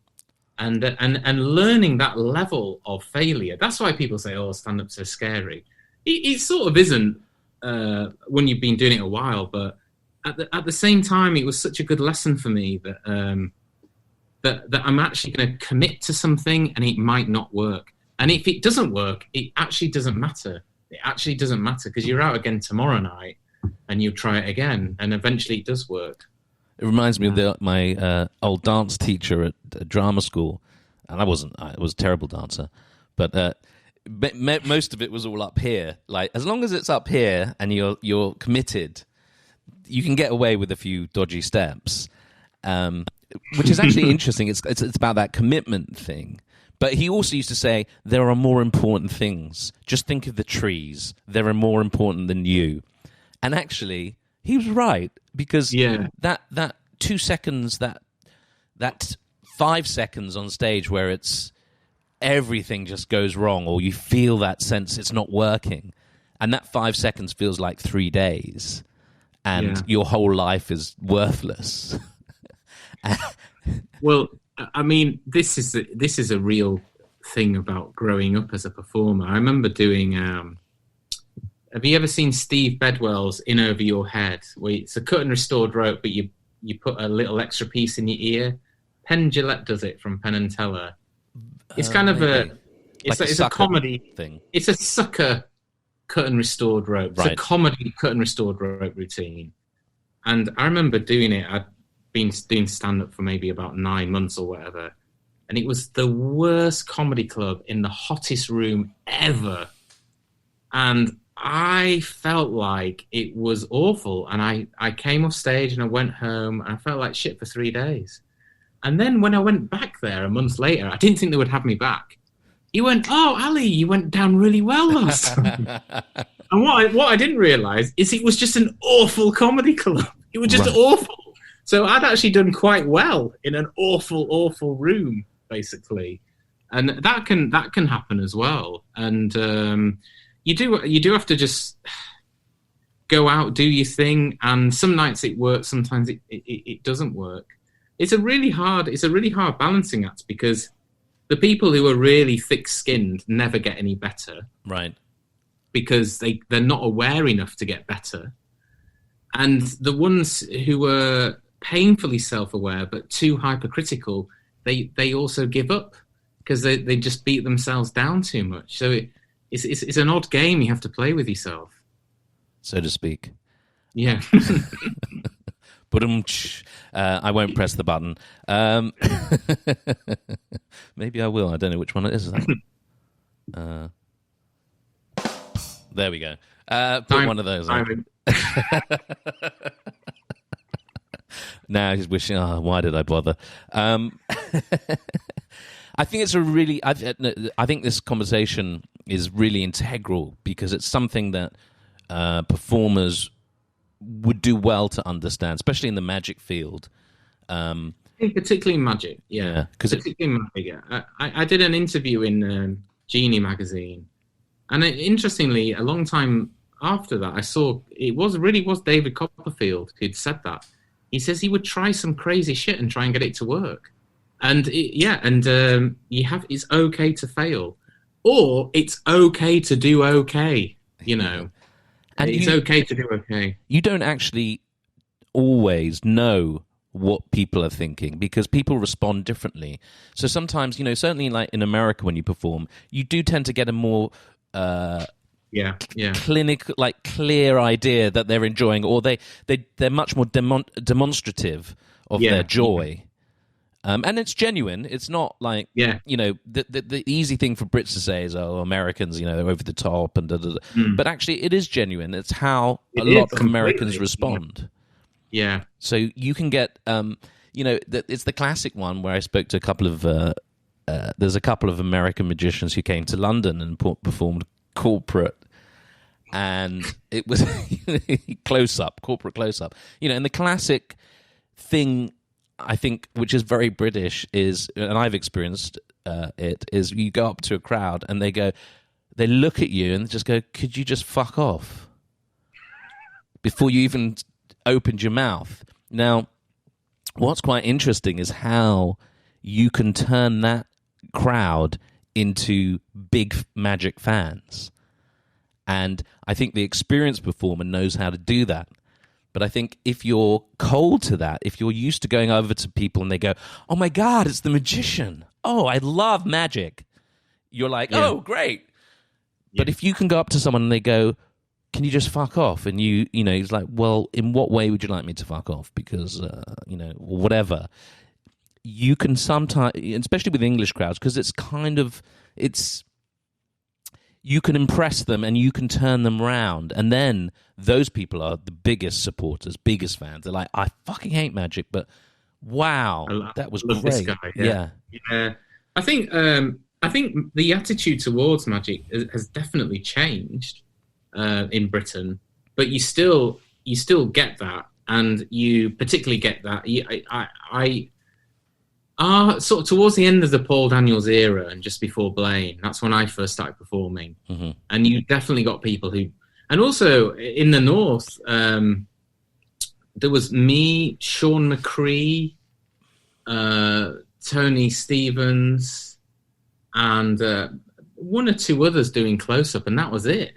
S2: And learning that level of failure, that's why people say, oh, stand-up's so scary. It sort of isn't when you've been doing it a while, but at the same time, it was such a good lesson for me that that I'm actually going to commit to something and it might not work. And if it doesn't work, it actually doesn't matter. It actually doesn't matter because you're out again tomorrow night and you try it again and eventually it does work.
S1: It reminds me of my old dance teacher at drama school. And I was a terrible dancer, but most of it was all up here. Like, as long as it's up here and you're committed, you can get away with a few dodgy steps. Which is actually interesting. It's about that commitment thing. But he also used to say, there are more important things. Just think of the trees. They're more important than you. And actually, he was right, because that 2 seconds, that 5 seconds on stage where it's everything just goes wrong, or you feel that sense it's not working, and that 5 seconds feels like 3 days, and your whole life is worthless.
S2: Well, I mean, this is a real thing about growing up as a performer. I remember doing. Have you ever seen Steve Bedwell's "In Over Your Head"? Where it's a cut and restored rope, but you put a little extra piece in your ear. Penn Jillette does it from Penn and Teller. It's kind of it's a comedy
S1: thing.
S2: It's a sucker cut and restored rope. It's a comedy cut and restored rope routine. And I remember doing it. I'd been doing stand-up for maybe about 9 months or whatever. And it was the worst comedy club in the hottest room ever. And I felt like it was awful. And I came off stage and I went home and I felt like shit for 3 days. And then when I went back there a month later, I didn't think they would have me back. He went, "Oh, Ali, you went down really well last time." And what I didn't realise is it was just an awful comedy club. It was just awful. So I'd actually done quite well in an awful room, basically. And that can happen as well. And you do have to just go out, do your thing. And some nights it works, sometimes it doesn't work. It's a really hard balancing act, because the people who are really thick-skinned never get any better.
S1: Right. Because
S2: they're not aware enough to get better. And the ones who are painfully self-aware but too hypercritical, they also give up, because they just beat themselves down too much. So it's an odd game you have to play with yourself,
S1: so to speak.
S2: Yeah.
S1: But I won't press the button. Maybe I will. I don't know which one it is. There we go. Put one of those on. Now he's wishing, why did I bother? I think it's I think this conversation is really integral, because it's something that performers would do well to understand, especially in the magic field.
S2: Particularly magic, yeah. Particularly magic, yeah. I did an interview in Genie magazine, and interestingly, a long time after that, I saw it was David Copperfield who'd said that. He says he would try some crazy shit and try and get it to work, and it's okay to fail, or it's okay to do okay, you know. And it's okay to do okay.
S1: You don't actually always know what people are thinking, because people respond differently. So sometimes, certainly like in America when you perform, you do tend to get a more clinic, like clear idea that they're enjoying, or they're much more demonstrative of their joy. And it's genuine. It's not like, the easy thing for Brits to say is, Americans, they're over the top, and but actually it is genuine. It's how a lot of Americans respond.
S2: Yeah.
S1: So you can get, it's the classic one where I spoke to a couple of, there's a couple of American magicians who came to London and performed corporate, and it was corporate close up, and the classic thing, I think, which is very British, is, and I've experienced is you go up to a crowd and they look at you and just go, "Could you just fuck off?" before you even opened your mouth. Now, what's quite interesting is how you can turn that crowd into big magic fans. And I think the experienced performer knows how to do that. But I think if you're cold to that, if you're used to going over to people and they go, "Oh my God, it's the magician. Oh, I love magic." You're like, "Oh, great." Yeah. But if you can go up to someone and they go, "Can you just fuck off?" And he's like, "Well, in what way would you like me to fuck off?" Because, whatever. You can sometimes, especially with English crowds, because you can impress them and you can turn them round. And then those people are the biggest supporters, biggest fans. They're like, "I fucking hate magic, but wow, that was great."
S2: This guy, yeah. I think the attitude towards magic has definitely changed in Britain, but you still get that, and you particularly get that. Sort of towards the end of the Paul Daniels era and just before Blaine, that's when I first started performing. Mm-hmm. And you definitely got people who... And also, in the North, there was me, Sean McCree, Tony Stevens, and one or two others doing close-up, and that was it.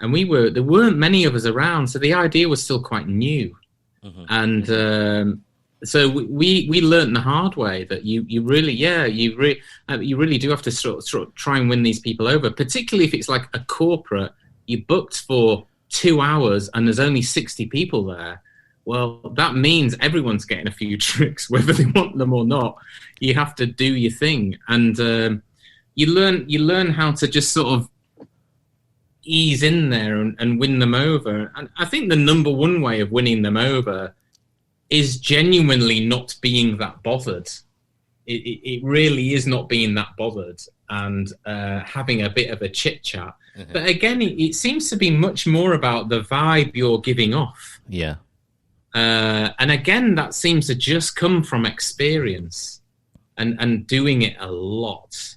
S2: And there weren't many of us around, so the idea was still quite new. Mm-hmm. And... So we learned the hard way that you really do have to sort of try and win these people over, particularly if it's like a corporate. You booked for 2 hours and there's only 60 people there. Well, that means everyone's getting a few tricks, whether they want them or not. You have to do your thing, and you learn how to just sort of ease in there and win them over. And I think the number one way of winning them over is genuinely not being that bothered. It really is not being that bothered and having a bit of a chit-chat. Mm-hmm. But again, it seems to be much more about the vibe you're giving off.
S1: Yeah.
S2: And again, that seems to just come from experience and doing it a lot.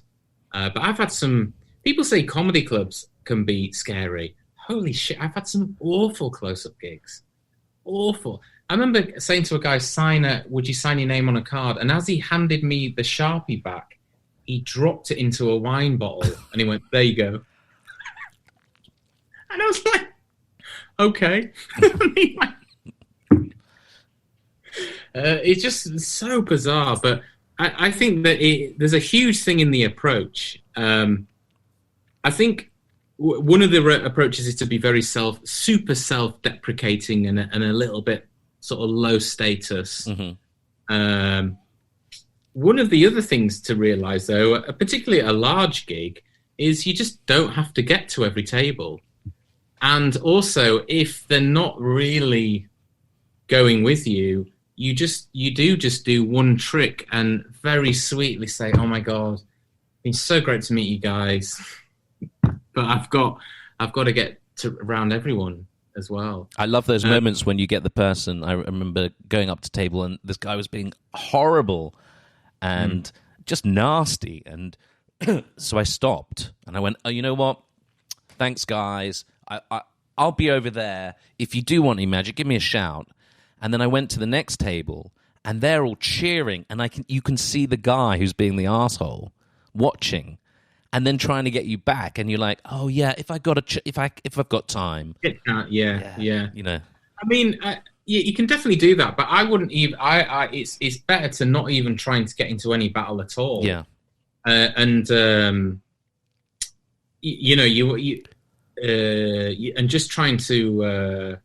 S2: But I've had some... People say comedy clubs can be scary. Holy shit, I've had some awful close-up gigs. Awful. I remember saying to a guy, would you sign your name on a card? And as he handed me the Sharpie back, he dropped it into a wine bottle and he went, there you go. And I was like, okay. It's just so bizarre. But I think that there's a huge thing in the approach. I think one of the approaches is to be very super self-deprecating and a little bit sort of low status. Mm-hmm. One of the other things to realize, though, particularly at a large gig, is you just don't have to get to every table. And also, if they're not really going with you, you do one trick and very sweetly say, "Oh my God, it's been so great to meet you guys, but I've got to get around everyone as well."
S1: I love those moments when you get the person. I remember going up to table and this guy was being horrible and just nasty, and so I stopped and I went, "Oh, you know what? Thanks, guys. I'll be over there. If you do want any magic, give me a shout." And then I went to the next table, and they're all cheering, and you can see the guy who's being the asshole watching, and then trying to get you back, and you're like, "Oh yeah, if I've got time,
S2: yeah."
S1: You know,
S2: I mean, you can definitely do that, but I wouldn't even. It's better to not even trying to get into any battle at all.
S1: Yeah,
S2: and and just trying to.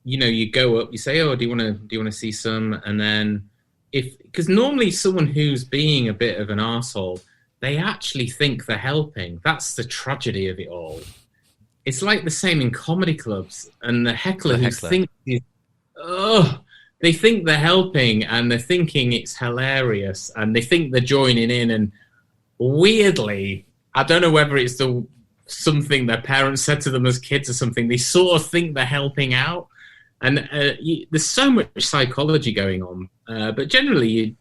S2: You go up, you say, "Oh, do you want to see some?" And then because normally someone who's being a bit of an arsehole, they actually think they're helping. That's the tragedy of it all. It's like the same in comedy clubs, and the heckler who thinks they think they're helping and they're thinking it's hilarious and they think they're joining in, and weirdly, I don't know whether it's something their parents said to them as kids or something, they sort of think they're helping out. And there's so much psychology going on. But generally,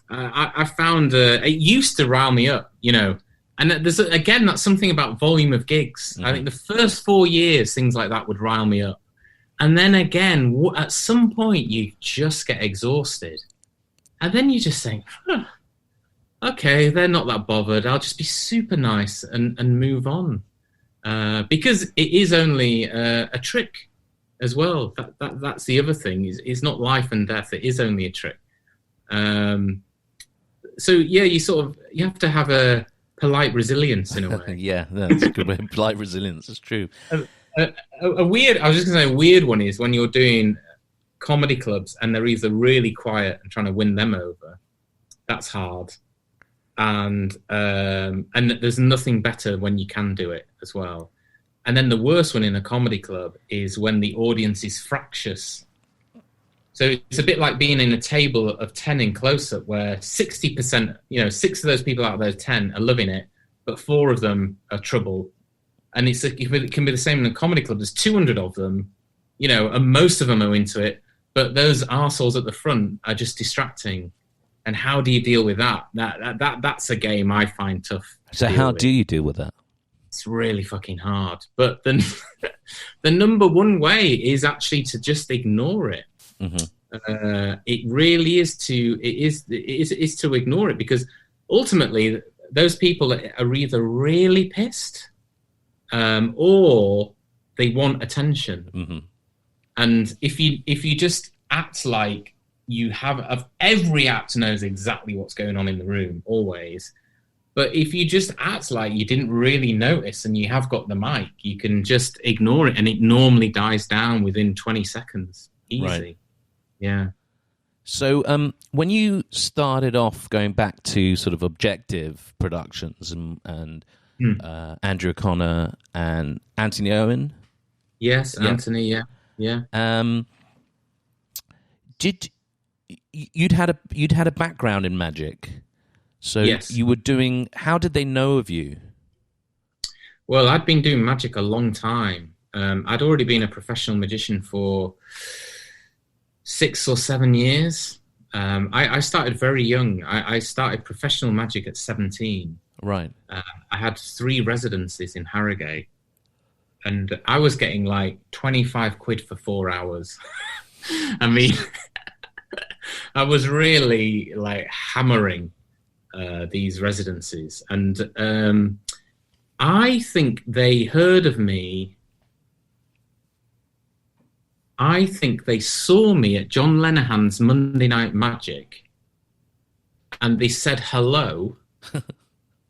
S2: I found it used to rile me up, And there's again, that's something about volume of gigs. Mm-hmm. I think the first 4 years, things like that would rile me up. And then again, at some point, you just get exhausted. And then you just think, okay, they're not that bothered. I'll just be super nice and move on. Because it is only a trick as well. That's the other thing. It's not life and death. It is only a trick. So yeah, you have to have a polite resilience in a way.
S1: Yeah, that's a good way. Polite resilience. That's true.
S2: A weird one is when you're doing comedy clubs and they're either really quiet and trying to win them over. That's hard. And there's nothing better when you can do it as well. And then the worst one in a comedy club is when the audience is fractious. So it's a bit like being in a table of 10 in close-up where 60%, 6 of those people out of those 10 are loving it, but 4 of them are trouble. And it can be the same in a comedy club. There's 200 of them, and most of them are into it, but those arseholes at the front are just distracting. And how do you deal with that? That's a game I find tough.
S1: So how do you deal with that?
S2: It's really fucking hard. But then the number one way is actually to just ignore it. Mm-hmm. It really is to ignore it, because ultimately those people are either really pissed or they want attention. Mm-hmm. And if you just act like every act knows exactly what's going on in the room always. But if you just act like you didn't really notice and you have got the mic, you can just ignore it and it normally dies down within 20 seconds. Easy. Right. Yeah.
S1: So when you started off going back to sort of objective productions and Andrew O'Connor and Anthony Owen.
S2: Yes, yeah. Anthony, yeah.
S1: did you'd had a background in magic, so
S2: Yes.
S1: you were doing. How did they know of you?
S2: Well, I'd been doing magic a long time. I'd already been a professional magician for 6 or 7 years. I started very young. I started professional magic at 17.
S1: Right.
S2: I had 3 residencies in Harrogate, and I was getting like 25 quid for 4 hours. I mean, I was really like hammering these residencies, and I think they heard of me. I think they saw me at John Lenihan's Monday Night Magic, and they said hello.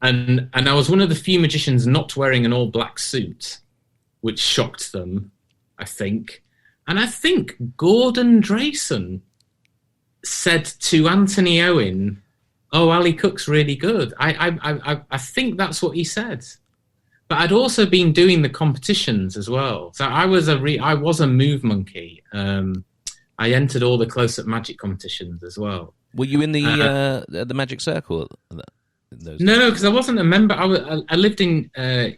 S2: and I was one of the few magicians not wearing an all black suit, which shocked them, I think. And I think Gordon Drayson said to Anthony Owen, "Oh, Ali Cook's really good." I think that's what he said. But I'd also been doing the competitions as well, so I was a move monkey. I entered all the close-up magic competitions as well.
S1: Were you in the Magic Circle?
S2: No, because I wasn't a member. I lived in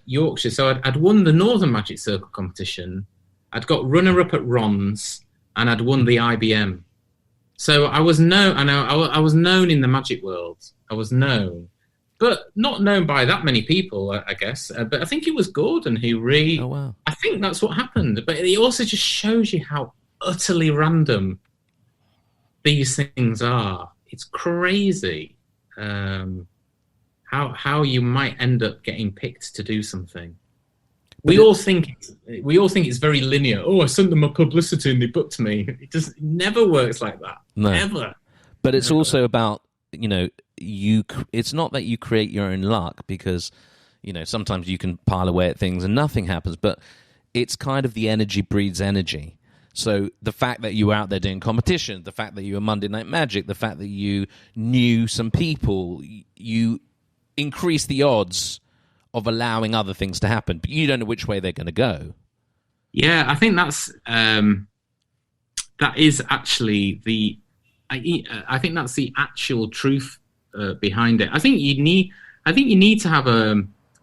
S2: Yorkshire, so I'd won the Northern Magic Circle competition. I'd got runner-up at Ron's, and I'd won the IBM. So I was I was known in the magic world. I was known. But not known by that many people, I guess. But I think it was Gordon who really...
S1: Oh, wow.
S2: I think that's what happened. But it also just shows you how utterly random these things are. It's crazy how you might end up getting picked to do something. We all think it's very linear. Oh, I sent them a publicity and they booked me. It never works like that.
S1: No.
S2: Never.
S1: But it's also about, it's not that you create your own luck, because sometimes you can pile away at things and nothing happens, but it's kind of the energy breeds energy. So the fact that you were out there doing competition, the fact that you were Monday Night Magic, the fact that you knew some people, you increase the odds of allowing other things to happen, but you don't know which way they're going to go.
S2: Yeah, I think that is actually I think that's the actual truth behind it. I think you need to have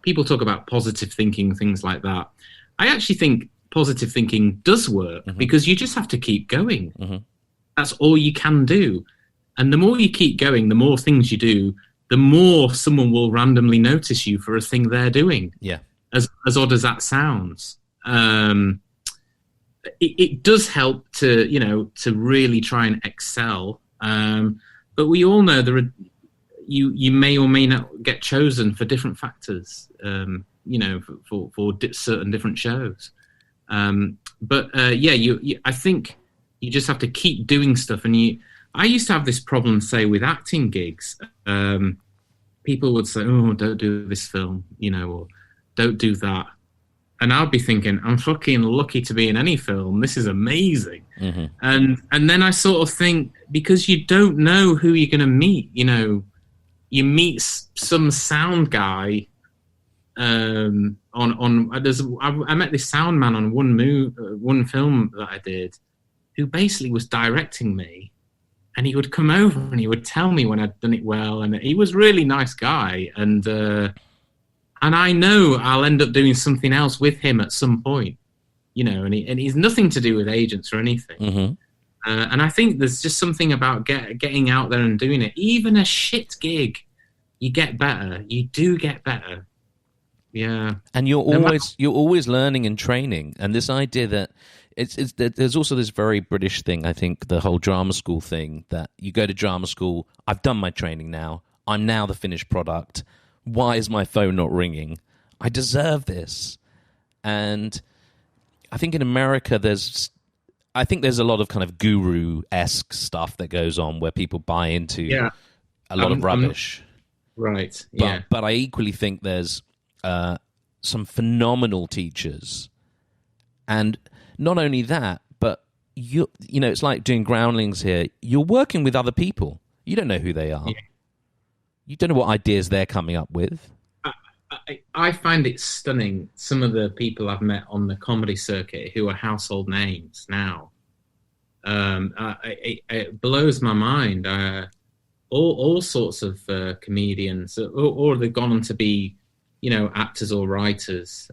S2: people talk about positive thinking, things like that. I actually think positive thinking does work, mm-hmm. because you just have to keep going. Mm-hmm. That's all you can do. And the more you keep going, the more things you do, the more someone will randomly notice you for a thing they're doing.
S1: Yeah.
S2: As odd as that sounds. It does help to really try and excel. But we all know you may or may not get chosen for different factors, for certain different shows. I think you just have to keep doing stuff. And I used to have this problem, say, with acting gigs. People would say, "Oh, don't do this film," or "Don't do that." And I'll be thinking, I'm fucking lucky to be in any film. This is amazing. Mm-hmm. And then I sort of think, because you don't know who you're going to meet, you meet some sound guy I met this sound man on one film that I did, who basically was directing me, and he would come over and he would tell me when I'd done it well, and he was a really nice guy, and I know I'll end up doing something else with him at some point, and he's nothing to do with agents or anything. Mm-hmm. And I think there's just something about getting out there and doing it. Even a shit gig, you get better. You do get better. Yeah.
S1: And you're always learning and training. And this idea that there's also this very British thing, I think, the whole drama school thing, that you go to drama school, I've done my training now, I'm now the finished product. Why is my phone not ringing? I deserve this. And I think in America there's a lot of kind of guru-esque stuff that goes on where people buy into a lot of rubbish.
S2: Right, yeah.
S1: But I equally think there's some phenomenal teachers. And not only that, but it's like doing Groundlings here. You're working with other people. You don't know who they are. Yeah. You don't know what ideas they're coming up with.
S2: I find it stunning, some of the people I've met on the comedy circuit who are household names now. It blows my mind. All sorts of comedians, or they've gone on to be, actors or writers.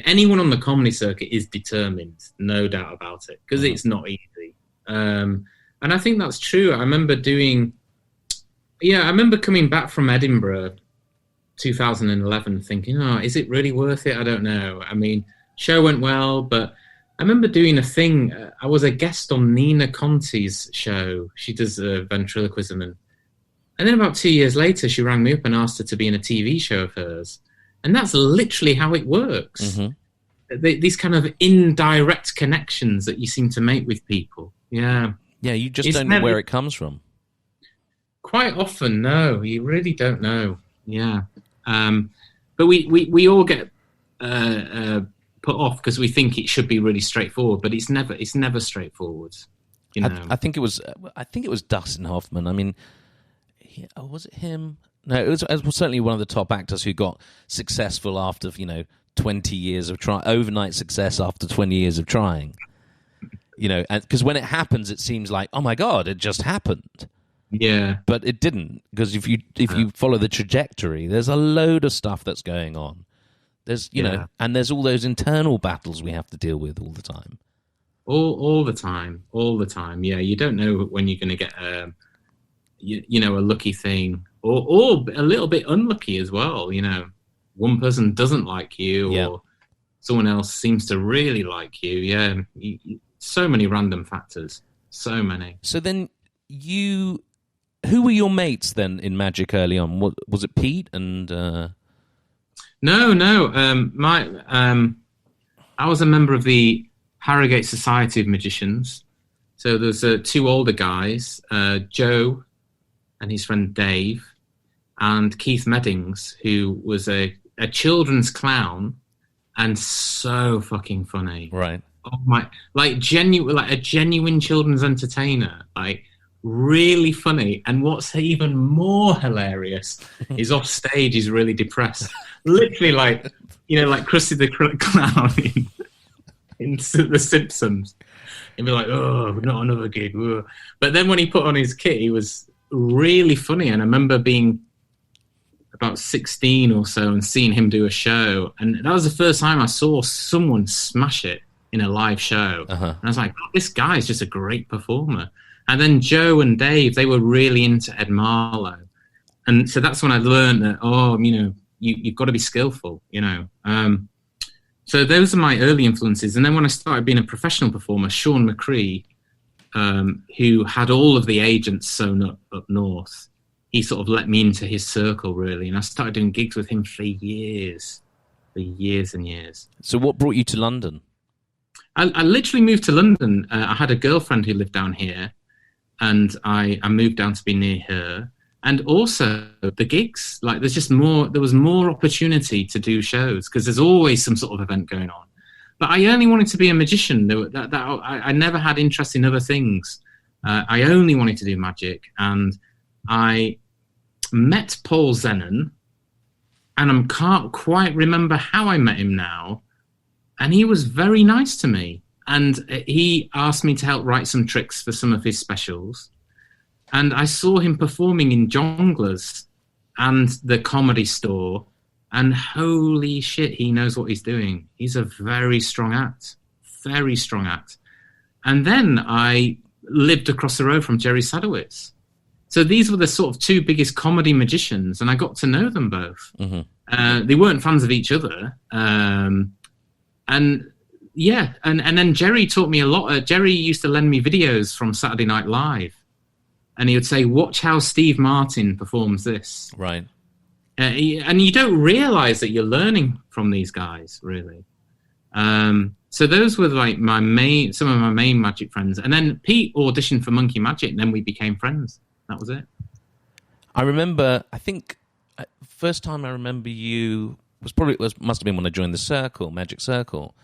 S2: Anyone on the comedy circuit is determined, no doubt about it, because it's not easy. And I think that's true. I remember coming back from Edinburgh 2011 thinking, is it really worth it? I don't know. I mean, show went well, but I remember doing a thing. I was a guest on Nina Conti's show. She does ventriloquism. And then about 2 years later, she rang me up and asked her to be in a TV show of hers. And that's literally how it works. These kind of indirect connections that you seem to make with people. Yeah.
S1: Yeah, you just don't know where it comes from.
S2: Quite often, no. You really don't know. Yeah. But we all get put off because we think it should be really straightforward, but it's never straightforward.
S1: I think it was Dustin Hoffman. I mean, was it him? No, it was certainly one of the top actors who got successful after 20 years of overnight success after 20 years of trying. Because when it happens, it seems like, oh my God, it just happened.
S2: Yeah,
S1: but it didn't, because if you follow the trajectory, there's a load of stuff that's going on. There's and there's all those internal battles we have to deal with all the time.
S2: All the time. Yeah, you don't know when you're going to get a lucky thing or a little bit unlucky as well. One person doesn't like you, or someone else seems to really like you. Yeah, so many random factors. So many. So then
S1: who were your mates then in Magic early on? Was it Pete and?
S2: No. I was a member of the Harrogate Society of Magicians. So there's two older guys, Joe and his friend Dave, and Keith Meddings, who was a children's clown and so fucking funny.
S1: Right.
S2: Oh my! Like a genuine children's entertainer. Like. Really funny, and what's even more hilarious is off stage he's really depressed, literally like Krusty the Clown in The Simpsons. He'd be like, "Oh, not another gig." Ugh. But then when he put on his kit, he was really funny, and I remember being about 16 or so and seeing him do a show, and that was the first time I saw someone smash it in a live show. And I was like, oh, "This guy is just a great performer." And then Joe and Dave, they were really into Ed Marlowe. And so that's when I learned that, you've got to be skillful, So those are my early influences. And then when I started being a professional performer, Sean McCree, who had all of the agents sewn up north, he sort of let me into his circle, really. And I started doing gigs with him for years and years.
S1: So what brought you to London?
S2: I literally moved to London. I had a girlfriend who lived down here. And I moved down to be near her. And also the gigs, like there was more opportunity to do shows because there's always some sort of event going on. But I only wanted to be a magician. I never had interest in other things. I only wanted to do magic. And I met Paul Zenon, and I can't quite remember how I met him now. And he was very nice to me. And he asked me to help write some tricks for some of his specials. And I saw him performing in Jongleurs and the Comedy Store. And holy shit, he knows what he's doing. He's a very strong act. Very strong act. And then I lived across the road from Jerry Sadowitz. So these were the sort of two biggest comedy magicians. And I got to know them both. They weren't fans of each other. Yeah, and then Jerry taught me a lot. Jerry used to lend me videos from Saturday Night Live, and he would say, "Watch how Steve Martin performs this."
S1: Right.
S2: And you don't realise that you're learning from these guys, really. So those were like some of my main magic friends. And then Pete auditioned for Monkey Magic, and then we became friends. That was it.
S1: I remember. I think first time I remember you must have been when I joined the Magic Circle.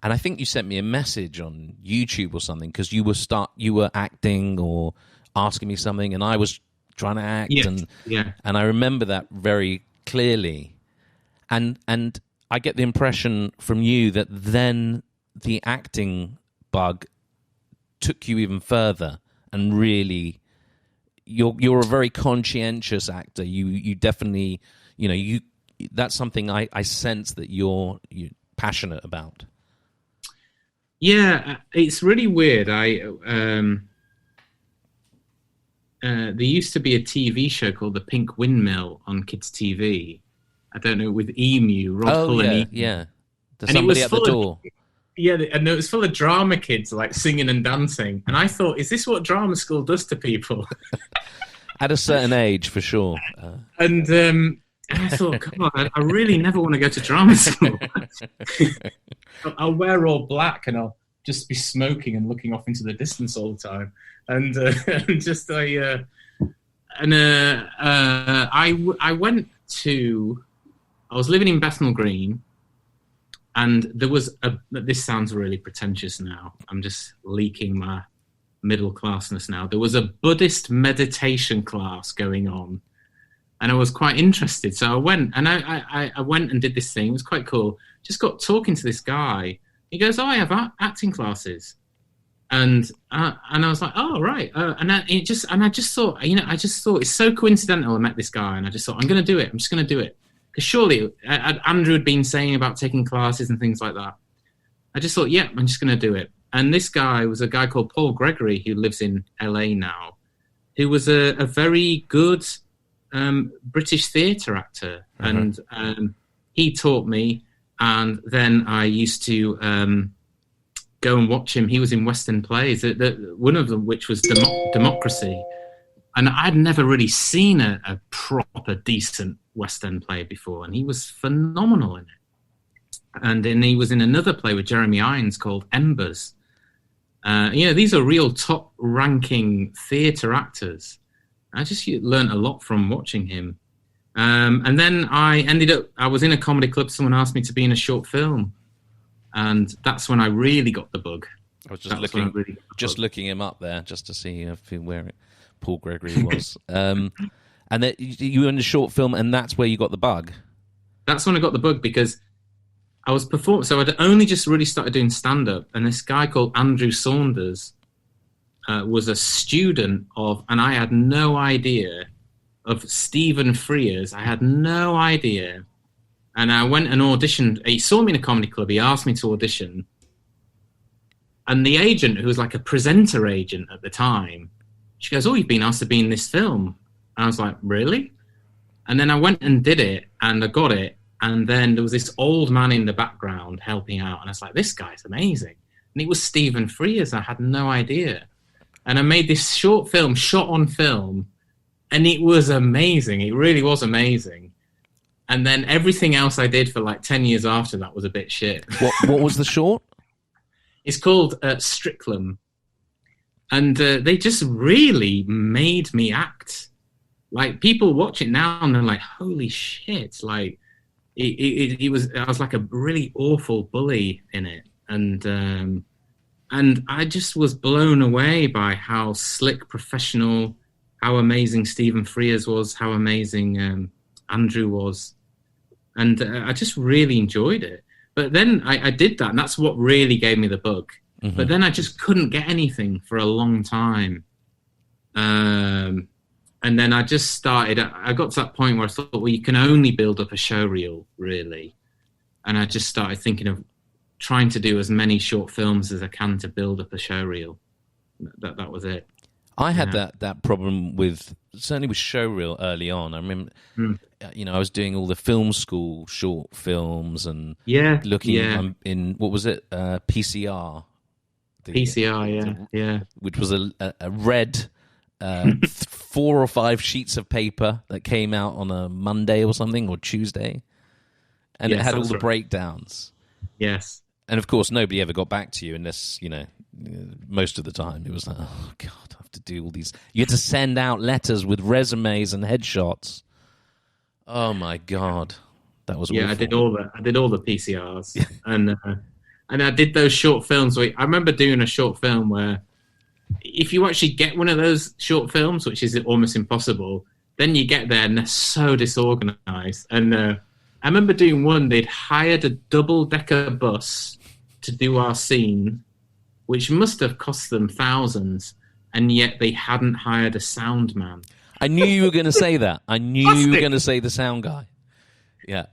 S1: And I think you sent me a message on YouTube or something because you were acting or asking me something, and I was trying to act, and I remember that very clearly. And I get the impression from you that then the acting bug took you even further and really you're a very conscientious actor. You definitely, that's something I sense that you're passionate about.
S2: Yeah, it's really weird. There used to be a TV show called The Pink Windmill on Kids TV. I don't know, with Emu, Rod Hull and Emu.
S1: Yeah. There's
S2: And
S1: somebody at the door.
S2: And it was full of drama kids, like singing and dancing. And I thought, is this what drama school does to people?
S1: At a certain age, for sure.
S2: And I thought, come on, I really never want to go to drama school. I'll wear all black and I'll just be smoking and looking off into the distance all the time. And I was living in Bethnal Green, and there was this sounds really pretentious now. I'm just leaking my middle classness now. There was a Buddhist meditation class going on, and I was quite interested. So I went, and I went and did this thing. It was quite cool. Just got talking to this guy. He goes, "Oh, I have acting classes," and I was like, "Oh, right." I just thought it's so coincidental. I met this guy, and I just thought, I'm going to do it. I'm just going to do it, because surely Andrew had been saying about taking classes and things like that. I just thought, yeah, I'm just going to do it. And this guy was a guy called Paul Gregory, who lives in LA now, who was a very good British theatre actor, and he taught me. And then I used to go and watch him. He was in West End plays, one of them which was Democracy. And I'd never really seen a proper, decent West End play before, and he was phenomenal in it. And then he was in another play with Jeremy Irons called Embers. These are real top-ranking theatre actors. I just learned a lot from watching him. And then I was in a comedy club. Someone asked me to be in a short film, and that's when I really got the bug.
S1: I was just looking him up there just to see where Paul Gregory was. And that you were in a short film, and that's where you got the bug.
S2: That's when I got the bug, because I was performing. So I'd only just really started doing stand-up, and this guy called Andrew Saunders was a student of, and I had no idea, of Stephen Frears. I had no idea. And I went and auditioned. He saw me in a comedy club. He asked me to audition. And the agent, who was like a presenter agent at the time, she goes, "Oh, you've been asked to be in this film." And I was like, "Really?" And then I went and did it, and I got it. And then there was this old man in the background helping out. And I was like, this guy's amazing. And it was Stephen Frears. I had no idea. And I made this short film, shot on film, and it was amazing. It really was amazing. And then everything else I did for like 10 years after that was a bit shit.
S1: What was the short?
S2: It's called Strickland. And they just really made me act. Like, people watch it now and they're like, holy shit. Like, I was like a really awful bully in it. And I just was blown away by how slick, professional, how amazing Stephen Frears was, how amazing Andrew was. And I just really enjoyed it. But then I did that, and that's what really gave me the bug. Mm-hmm. But then I just couldn't get anything for a long time. And then I just started, I got to that point where I thought, well, you can only build up a showreel, really. And I just started thinking of trying to do as many short films as I can to build up a showreel. That was it.
S1: I had that problem certainly with showreel early on. I remember, I was doing all the film school short films and looking in, what was it, PCR.
S2: PCR,
S1: which was a red 4 or 5 sheets of paper that came out on a Monday or something, or Tuesday. And it had all the breakdowns.
S2: Yes.
S1: And of course, nobody ever got back to you unless, most of the time it was like, oh, God, I have to do all these. You had to send out letters with resumes and headshots. Oh, my God. That was awful.
S2: I did all the PCRs. And I did those short films. I remember doing a short film where if you actually get one of those short films, which is almost impossible, then you get there and they're so disorganized. And I remember doing one, they'd hired a double-decker bus to do our scene. which must have cost them thousands, and yet they hadn't hired a sound man.
S1: I knew you were going to say that. I knew you were going to say the sound guy. Yeah.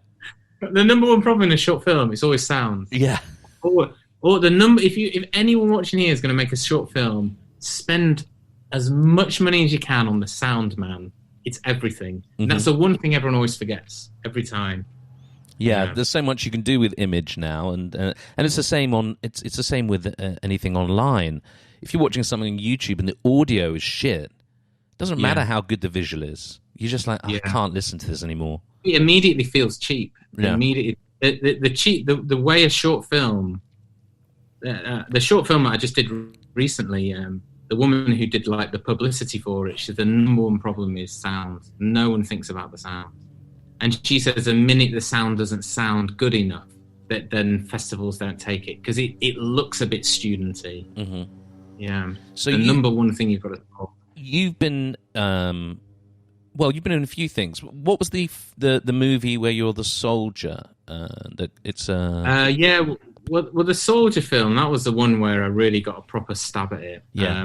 S2: The number one problem in a short film is always sound.
S1: Yeah.
S2: Or the number. If anyone watching here is going to make a short film, spend as much money as you can on the sound man. It's everything. Mm-hmm. That's the one thing everyone always forgets every time.
S1: Yeah, there's so much you can do with image now, and it's the same on it's the same with anything online. If you're watching something on YouTube and the audio is shit, it doesn't matter how good the visual is. You're just like, I can't listen to this anymore.
S2: It immediately feels cheap.
S1: Yeah.
S2: Immediately, the way a short film, the short film that I just did recently, the woman who did like the publicity for it, the number one problem is sound. No one thinks about the sound. And she says the minute the sound doesn't sound good enough, then festivals don't take it because it looks a bit studenty.
S1: Mm-hmm.
S2: Yeah. So the number one thing you've got to solve.
S1: You've been, you've been in a few things. What was the movie where you're the soldier? The soldier film. That was the one where I really got a proper stab at it. Yeah.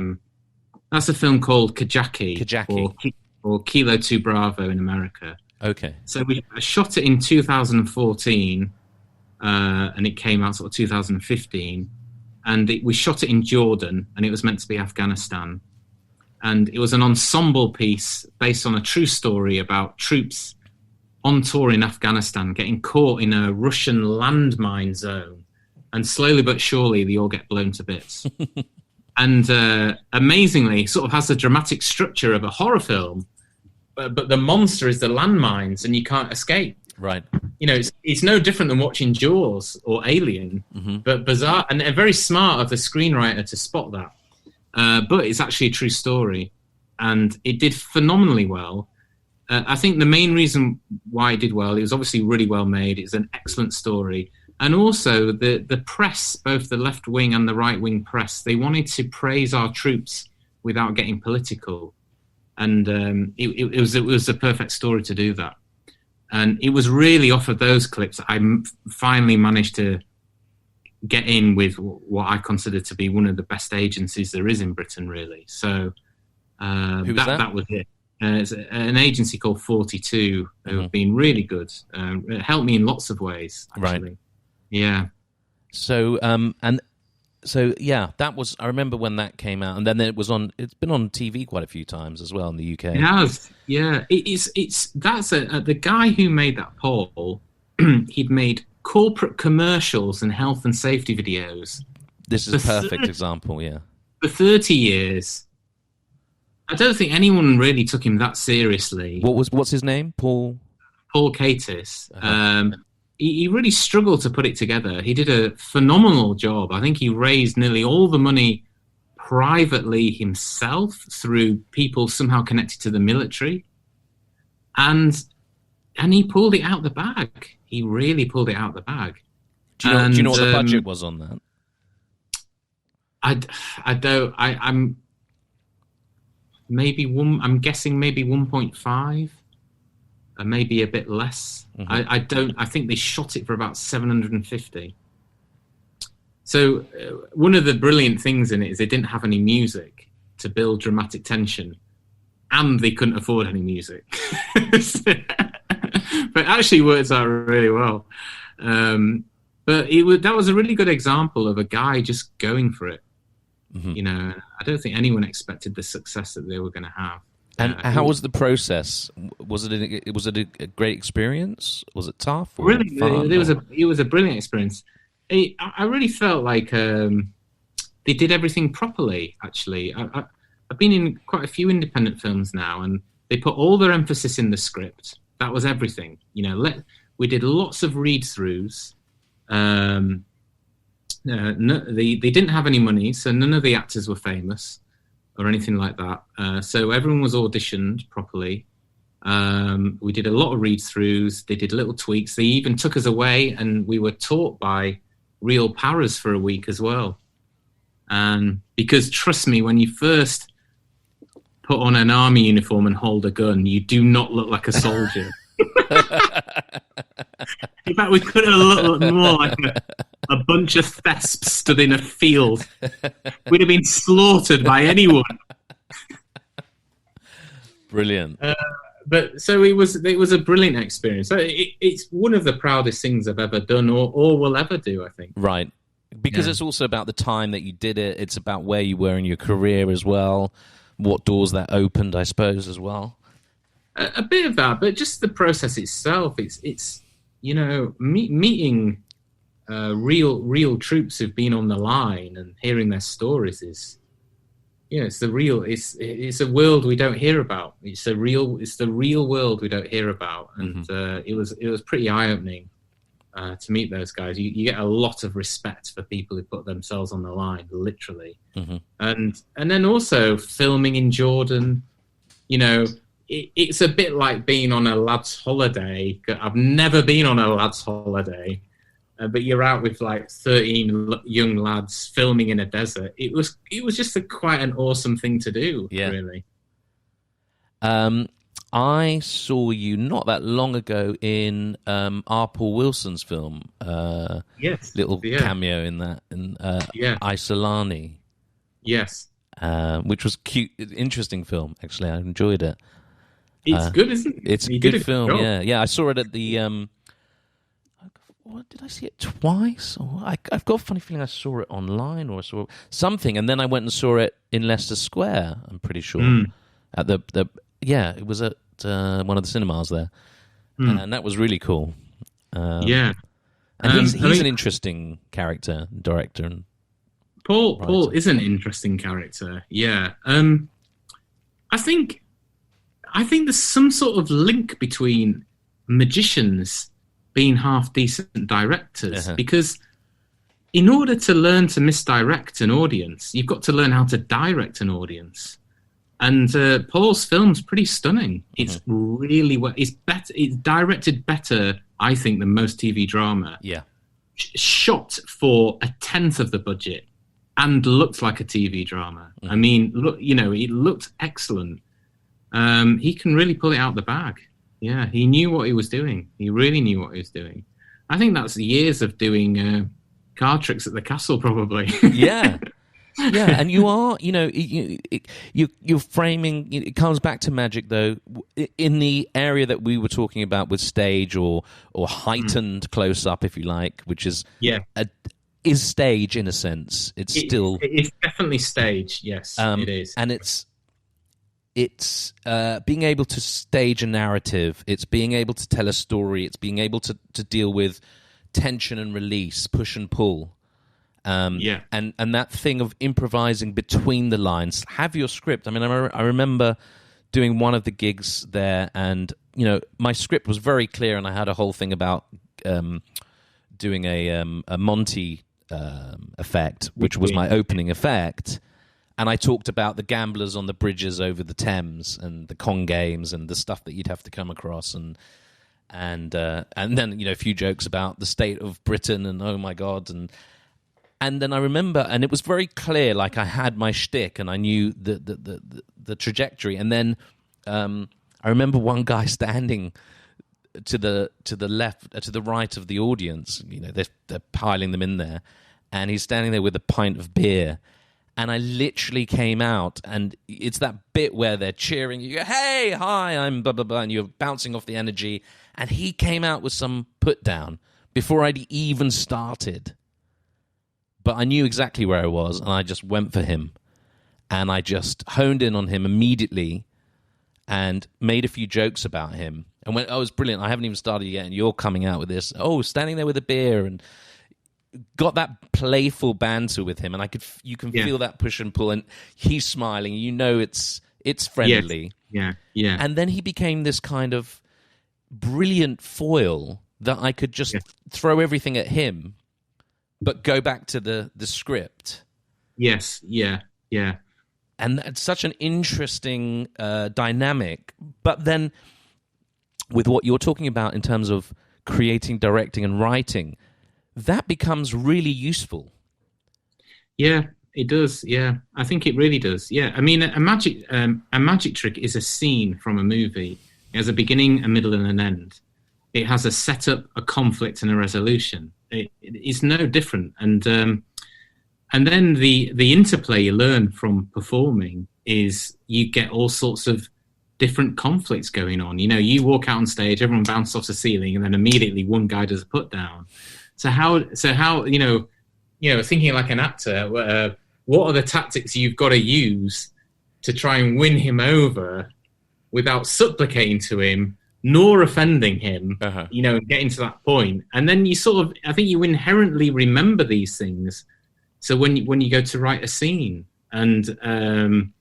S2: That's a film called Kajaki. Or Kilo 2 Bravo in America.
S1: Okay.
S2: So I shot it in 2014, and it came out sort of 2015. And we shot it in Jordan, and it was meant to be Afghanistan. And it was an ensemble piece based on a true story about troops on tour in Afghanistan getting caught in a Russian landmine zone. And slowly but surely, they all get blown to bits. And amazingly, sort of has the dramatic structure of a horror film. But the monster is the landmines, and you can't escape.
S1: Right.
S2: It's no different than watching Jaws or Alien, but bizarre, and very smart of the screenwriter to spot that. But it's actually a true story, and it did phenomenally well. I think the main reason why it did well, it was obviously really well made. It's an excellent story. And also the press, both the left wing and the right wing press, they wanted to praise our troops without getting political. And it was the perfect story to do that. And it was really off of those clips I finally managed to get in with what I consider to be one of the best agencies there is in Britain, really. So that was it. It's an agency called 42 who have been really good. It helped me in lots of ways, actually.
S1: Right.
S2: Yeah.
S1: So, that was, I remember when that came out, and then it's been on TV quite a few times as well in the UK.
S2: It has, yeah. The guy who made that, Paul, he'd made corporate commercials and health and safety videos.
S1: This is a perfect example, yeah. For
S2: 30 years. I don't think anyone really took him that seriously.
S1: What's his name? Paul
S2: Katis. He really struggled to put it together. He did a phenomenal job. I think he raised nearly all the money privately himself through people somehow connected to the military. And he pulled it out the bag. He really pulled it out the bag.
S1: Do you know what the budget was on that?
S2: I don't. I'm guessing maybe 1.5. Maybe a bit less. Mm-hmm. I think they shot it for about 750. So one of the brilliant things in it is they didn't have any music to build dramatic tension, and they couldn't afford any music. But it actually works out really well. But that was a really good example of a guy just going for it. Mm-hmm. I don't think anyone expected the success that they were going to have.
S1: And how was the process? Was it a great experience? Was it tough?
S2: Really, it was a brilliant experience. I really felt like they did everything properly. Actually, I've been in quite a few independent films now, and they put all their emphasis in the script. That was everything. We did lots of read-throughs. They didn't have any money, so none of the actors were famous or anything like that. So everyone was auditioned properly. We did a lot of read-throughs. They did little tweaks. They even took us away, and we were taught by real paras for a week as well. Because trust me, when you first put on an army uniform and hold a gun, you do not look like a soldier. In fact, we could have looked more like a bunch of thesps stood in a field. We'd have been slaughtered by anyone.
S1: Brilliant.
S2: But so it was a brilliant experience. So it's one of the proudest things I've ever done or will ever do, I think.
S1: Right. Because it's also about the time that you did it. It's about where you were in your career as well. What doors that opened, I suppose, as well.
S2: A bit of that, but just the process itself. It's meeting real troops who've been on the line and hearing their stories is, it's the real. It's a world we don't hear about. It's the real world we don't hear about, and it was pretty eye opening to meet those guys. You get a lot of respect for people who put themselves on the line, literally, and then also filming in Jordan. It's a bit like being on a lad's holiday. I've never been on a lad's holiday. But you're out with like 13 young lads filming in a desert. It was just quite an awesome thing to do, really.
S1: I saw you not that long ago in R. Paul Wilson's film.
S2: Yes.
S1: Little cameo in that. In Isolani.
S2: Yes.
S1: Which was cute, interesting film, actually. I enjoyed it.
S2: It's good, isn't it?
S1: It's a good film, yeah. I saw it at the... What, did I see it twice? Or I've got a funny feeling I saw it online or I saw something, and then I went and saw it in Leicester Square. I'm pretty sure at it was at one of the cinemas there, and that was really cool. And he's an interesting character, director, and
S2: Paul is an interesting character. Yeah, I think there's some sort of link between magicians being half decent directors, because in order to learn to misdirect an audience, you've got to learn how to direct an audience. And Paul's film's pretty stunning. It's really well. It's better. It's directed better, I think, than most TV drama.
S1: Yeah,
S2: shot for 1/10 of the budget and looked like a TV drama. I mean, look, it looked excellent. He can really pull it out the bag. Yeah, he knew what he was doing. He really knew what he was doing. I think that's years of doing card tricks at the castle, probably.
S1: Yeah, and you are, you're framing. It comes back to magic, though, in the area that we were talking about with stage or heightened close up, if you like, which is is stage in a sense. It's
S2: definitely stage. Yes, it is,
S1: and it's being able to stage a narrative. It's being able to tell a story. It's being able to deal with tension and release, push and pull. And that thing of improvising between the lines. Have your script. I mean, I remember doing one of the gigs there, and my script was very clear, and I had a whole thing about doing a Monty effect, which was my opening effect. And I talked about the gamblers on the bridges over the Thames and the con games and the stuff that you'd have to come across, and then a few jokes about the state of Britain and oh my God, and then I remember, and it was very clear, like I had my shtick and I knew the trajectory, and then I remember one guy standing to the left, to the right of the audience. They're piling them in there, and he's standing there with a pint of beer. And I literally came out, and it's that bit where they're cheering. You go, hey, hi, I'm blah, blah, blah, and you're bouncing off the energy. And he came out with some put down before I'd even started. But I knew exactly where I was, and I just went for him. And I just honed in on him immediately and made a few jokes about him. And went, oh, it's brilliant. I haven't even started yet, and you're coming out with this. Oh, standing there with a beer, and got that playful banter with him, and you can feel that push and pull, and he's smiling. It's friendly.
S2: Yeah.
S1: And then he became this kind of brilliant foil that I could just throw everything at him, but go back to the script.
S2: Yes. Yeah.
S1: And that's such an interesting dynamic. But then, with what you're talking about in terms of creating, directing, and writing, that becomes really useful. Yeah,
S2: it does. Yeah, I think it really does. Yeah, I mean, a magic trick is a scene from a movie. It has a beginning, a middle, and an end. It has a setup, a conflict, and a resolution. it's no different. And then the interplay you learn from performing is you get all sorts of different conflicts going on. You know, you walk out on stage, everyone bounces off the ceiling, and then immediately one guy does a put down. So how thinking like an actor, what are the tactics you've got to use to try and win him over without supplicating to him nor offending him, and getting to that point. And then you I think you inherently remember these things. So when you go to write a scene and then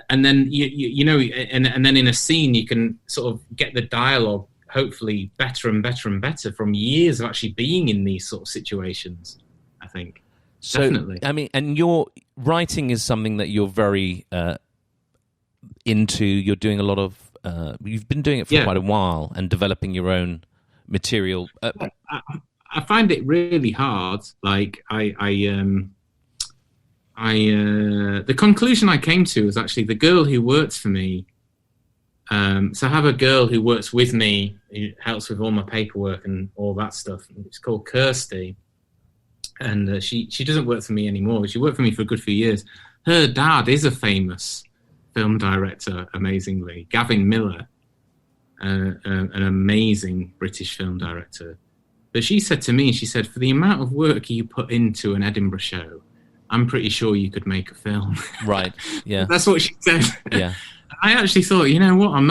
S2: and then in a scene you can sort of get the dialogue hopefully better and better and better from years of actually being in these sort of situations, I think.
S1: So,
S2: definitely.
S1: I mean, and your writing is something that you're very into. You're doing a lot of. You've been doing it for quite a while and developing your own material.
S2: I find it really hard. Like the conclusion I came to was actually the girl who works for me. So I have a girl who works with me, who helps with all my paperwork and all that stuff. It's called Kirsty. And she doesn't work for me anymore. She worked for me for a good few years. Her dad is a famous film director, amazingly. Gavin Miller, an amazing British film director. But she said to me, for the amount of work you put into an Edinburgh show, I'm pretty sure you could make a film.
S1: Right, yeah.
S2: That's what she said.
S1: Yeah.
S2: I actually thought, you know what, I'm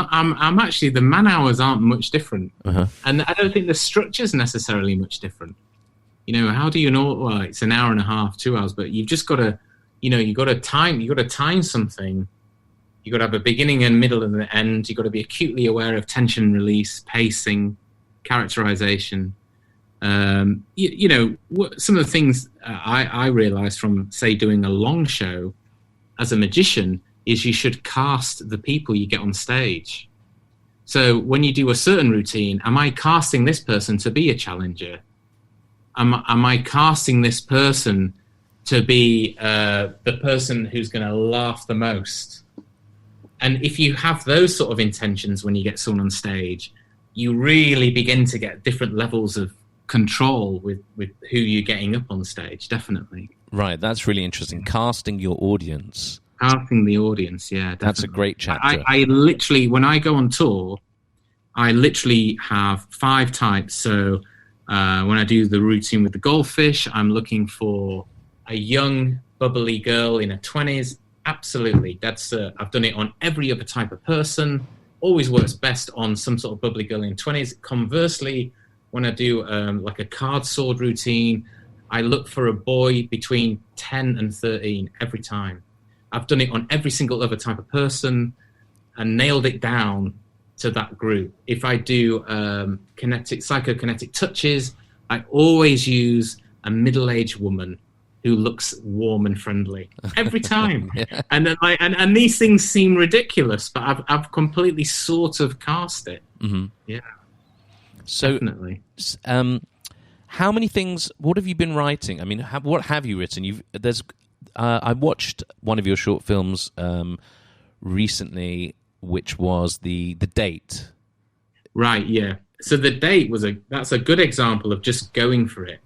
S2: actually, the man hours aren't much different. And I don't think the structure's necessarily much different. You know, how do you know? Well, it's an hour and a half, 2 hours, but you've just got to, you've got to time something. You've got to have a beginning and middle and an end. You've got to be acutely aware of tension release, pacing, characterization. Some of the things I realized from, say, doing a long show as a magician is you should cast the people you get on stage. So when you do a certain routine, am I casting this person to be a challenger? Am I casting this person to be the person who's going to laugh the most? And if you have those sort of intentions when you get someone on stage, you really begin to get different levels of control with who you're getting up on stage, definitely.
S1: Right, that's really interesting. Casting your audience.
S2: Casting the audience, yeah. Definitely.
S1: That's a great chapter.
S2: I literally, when I go on tour, I literally have 5 types. So when I do the routine with the goldfish, I'm looking for a young, bubbly girl in her 20s. Absolutely. I've done it on every other type of person. Always works best on some sort of bubbly girl in 20s. Conversely, when I do like a card sword routine, I look for a boy between 10 and 13 every time. I've done it on every single other type of person and nailed it down to that group. If I do psychokinetic touches, I always use a middle-aged woman who looks warm and friendly every time. Yeah. And these things seem ridiculous, but I've completely sort of cast it.
S1: Mm-hmm.
S2: Yeah.
S1: So,
S2: definitely.
S1: How many things? What have you been writing? I mean, what have you written? I watched one of your short films recently, which was the Date.
S2: Right. Yeah. So The Date that's a good example of just going for it.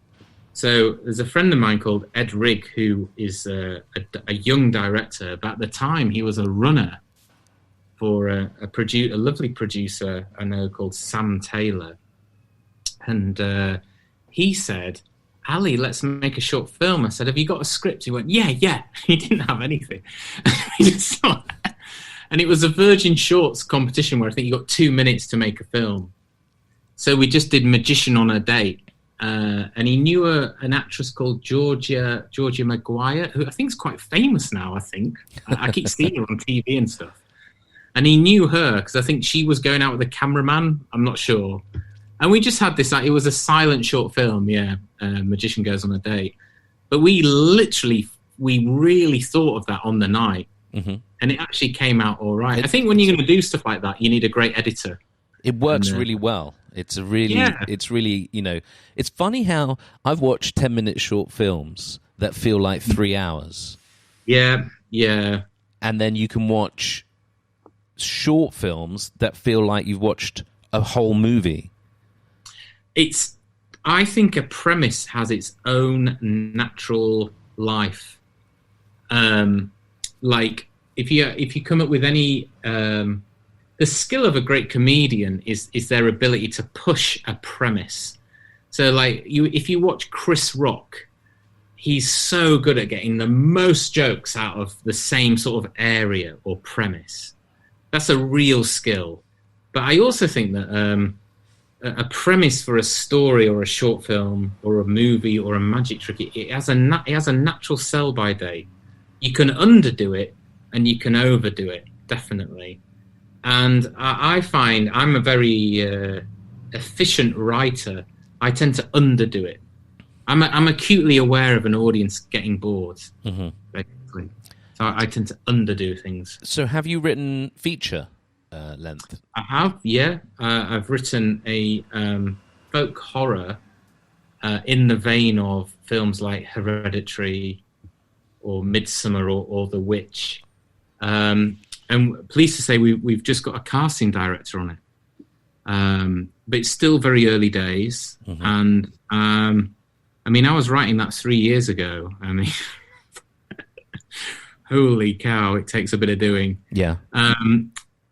S2: So there's a friend of mine called Ed Rigg who is a young director, but at the time he was a runner for a lovely producer I know called Sam Taylor, and he said, Ali, let's make a short film. I said, have you got a script? He went, yeah. He didn't have anything. And it was a Virgin Shorts competition where I think you got 2 minutes to make a film. So we just did Magician on a Date. And he knew an actress called Georgia Maguire, who I think is quite famous now, I think. I keep seeing her on TV and stuff. And he knew her because I think she was going out with a cameraman. I'm not sure. And we just had this, it was a silent short film, Magician Goes on a Date. But we really thought of that on the night. Mm-hmm. And it actually came out all right. I think when you're going to do stuff like that, you need a great editor.
S1: It works really well. It's really, it's funny how I've watched 10-minute short films that feel like 3 hours.
S2: Yeah.
S1: And then you can watch short films that feel like you've watched a whole movie.
S2: I think a premise has its own natural life. Like if you come up with any, the skill of a great comedian is their ability to push a premise. So like if you watch Chris Rock, he's so good at getting the most jokes out of the same sort of area or premise. That's a real skill. But I also think that a premise for a story or a short film or a movie or a magic trick, it has a natural sell-by date. You can underdo it and you can overdo it, definitely. And I find I'm a very efficient writer. I tend to underdo it. I'm acutely aware of an audience getting bored, basically. So I tend to underdo things.
S1: So have you written feature length?
S2: I have, yeah. I've written a folk horror in the vein of films like Hereditary or Midsummer or The Witch. And pleased to say we've just got a casting director on it. But it's still very early days. And I mean, I was writing that 3 years ago. I mean, holy cow, it takes a bit of doing.
S1: Yeah.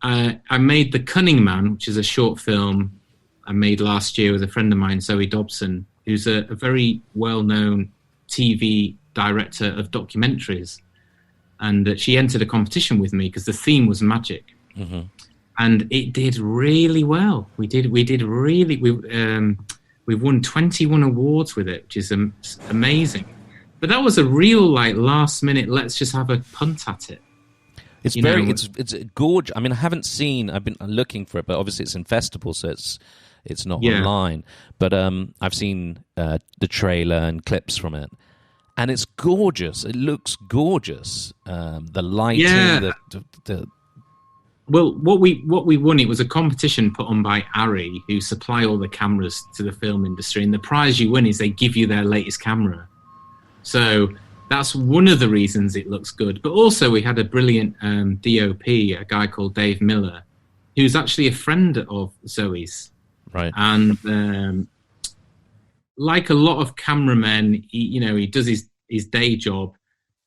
S2: I made The Cunning Man, which is a short film I made last year with a friend of mine, Zoe Dobson, who's a very well-known TV director of documentaries. And she entered a competition with me because the theme was magic. And it did really well. We've won 21 awards with it, which is amazing. But that was a real last minute, let's just have a punt at it.
S1: It's it's gorgeous. I mean, I've been looking for it, but obviously it's in festivals, so it's not online. But I've seen the trailer and clips from it, and it's gorgeous. It looks gorgeous. The lighting, the
S2: Well, what we won, it was a competition put on by Arri, who supply all the cameras to the film industry, and the prize you win is they give you their latest camera. So that's one of the reasons it looks good. But also we had a brilliant DOP, a guy called Dave Miller, who's actually a friend of Zoe's.
S1: Right.
S2: And like a lot of cameramen, he does his day job,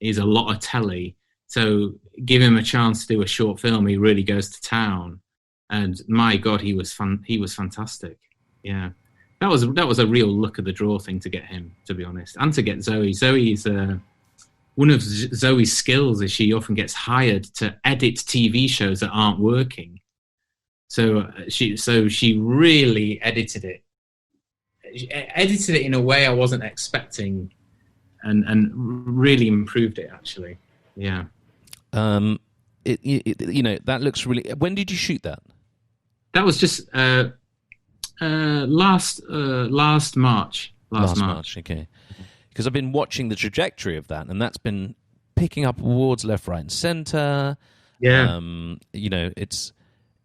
S2: is a lot of telly. So give him a chance to do a short film, he really goes to town. And my God, he was fantastic. Yeah, that was a real luck of the draw thing to get him, to be honest, and to get Zoe. Zoe's one of Zoe's skills is she often gets hired to edit TV shows that aren't working. So she really edited it. She edited it in a way I wasn't expecting, and really improved it actually. Yeah.
S1: That looks really. When did you shoot that?
S2: That was just last March. Last March.
S1: Okay. Because I've been watching the trajectory of that, and that's been picking up awards left, right, and centre.
S2: Yeah.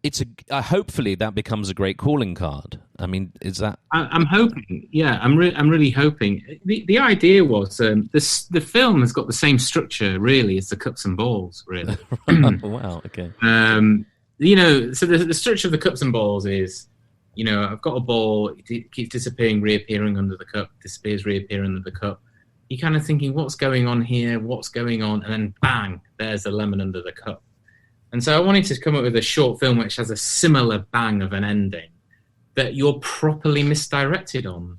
S1: It's a. Hopefully that becomes a great calling card. I mean, is that?
S2: I'm hoping. Yeah, I'm really hoping. The idea was the film has got the same structure really as the Cups and Balls. Really.
S1: Wow. Okay.
S2: So the structure of the Cups and Balls is, I've got a ball. It keeps disappearing, reappearing under the cup. Disappears, reappearing under the cup. You're kind of thinking, what's going on here? What's going on? And then bang, there's a lemon under the cup. And so I wanted to come up with a short film which has a similar bang of an ending that you're properly misdirected on.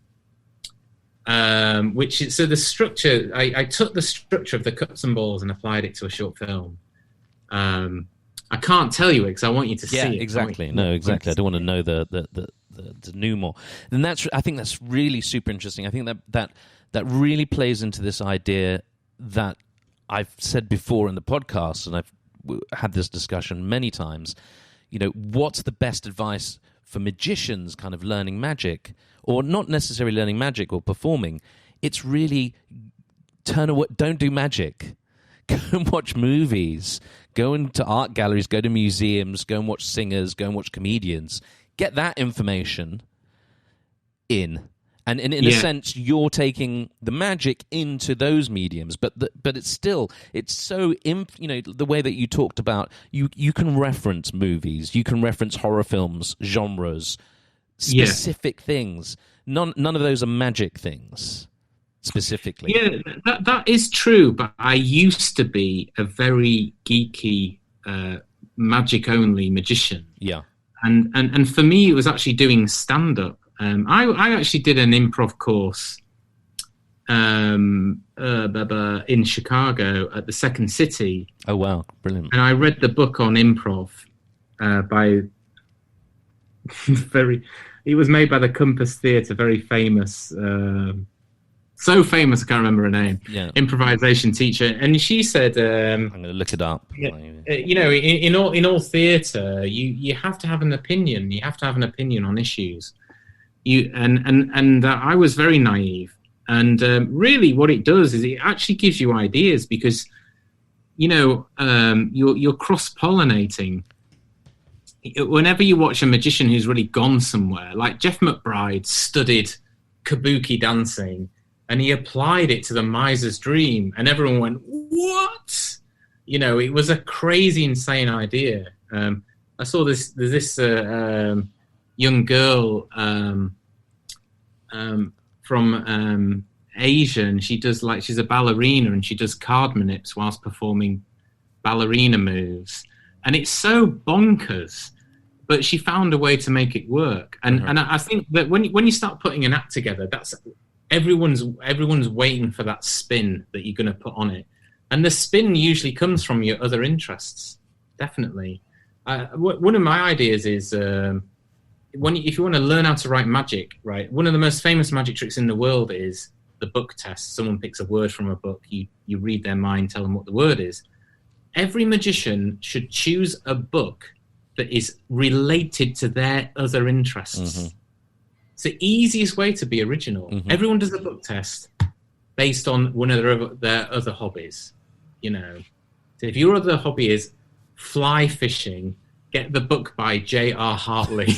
S2: So the structure, I took the structure of the Cups and Balls and applied it to a short film. I can't tell you it because I want you to see it.
S1: Yeah, exactly. No, exactly. I don't want to know the denouement. And I think that's really super interesting. I think that really plays into this idea that I've said before in the podcast, and I've had this discussion many times. What's the best advice for magicians kind of learning magic, or not necessarily learning magic or performing? It's really don't do magic. Go and watch movies. Go into art galleries, go to museums, go and watch singers, go and watch comedians. Get that information in. And in a sense, you're taking the magic into those mediums, but it's so, the way that you talked about, you can reference movies, you can reference horror films, genres, specific things. None of those are magic things specifically.
S2: Yeah, that is true. But I used to be a very geeky magic only magician.
S1: Yeah,
S2: and for me, it was actually doing stand up. I actually did an improv course in Chicago at the Second City.
S1: Oh wow, brilliant!
S2: And I read the book on improv by it was made by the Compass Theatre, very famous, so famous I can't remember her name.
S1: Yeah,
S2: improvisation teacher, and she said,
S1: "I'm going to look it up."
S2: In all theatre, you have to have an opinion. You have to have an opinion on issues. I was very naive, and really, what it does is it actually gives you ideas because you're cross-pollinating. Whenever you watch a magician who's really gone somewhere, like Jeff McBride studied kabuki dancing and he applied it to the miser's dream, and everyone went, "What?" It was a crazy, insane idea. I saw this young girl from Asia, and she's a ballerina and she does card manips whilst performing ballerina moves. And it's so bonkers, but she found a way to make it work. And I think that when you start putting an act together, that's everyone's waiting for that spin that you're going to put on it. And the spin usually comes from your other interests, definitely. One of my ideas is if you want to learn how to write magic, right? One of the most famous magic tricks in the world is the book test. Someone picks a word from a book, you read their mind, tell them what the word is. Every magician should choose a book that is related to their other interests. Mm-hmm. It's the easiest way to be original. Mm-hmm. Everyone does a book test based on one of their other hobbies. So if your other hobby is fly fishing, get the book by J.R. Hartley.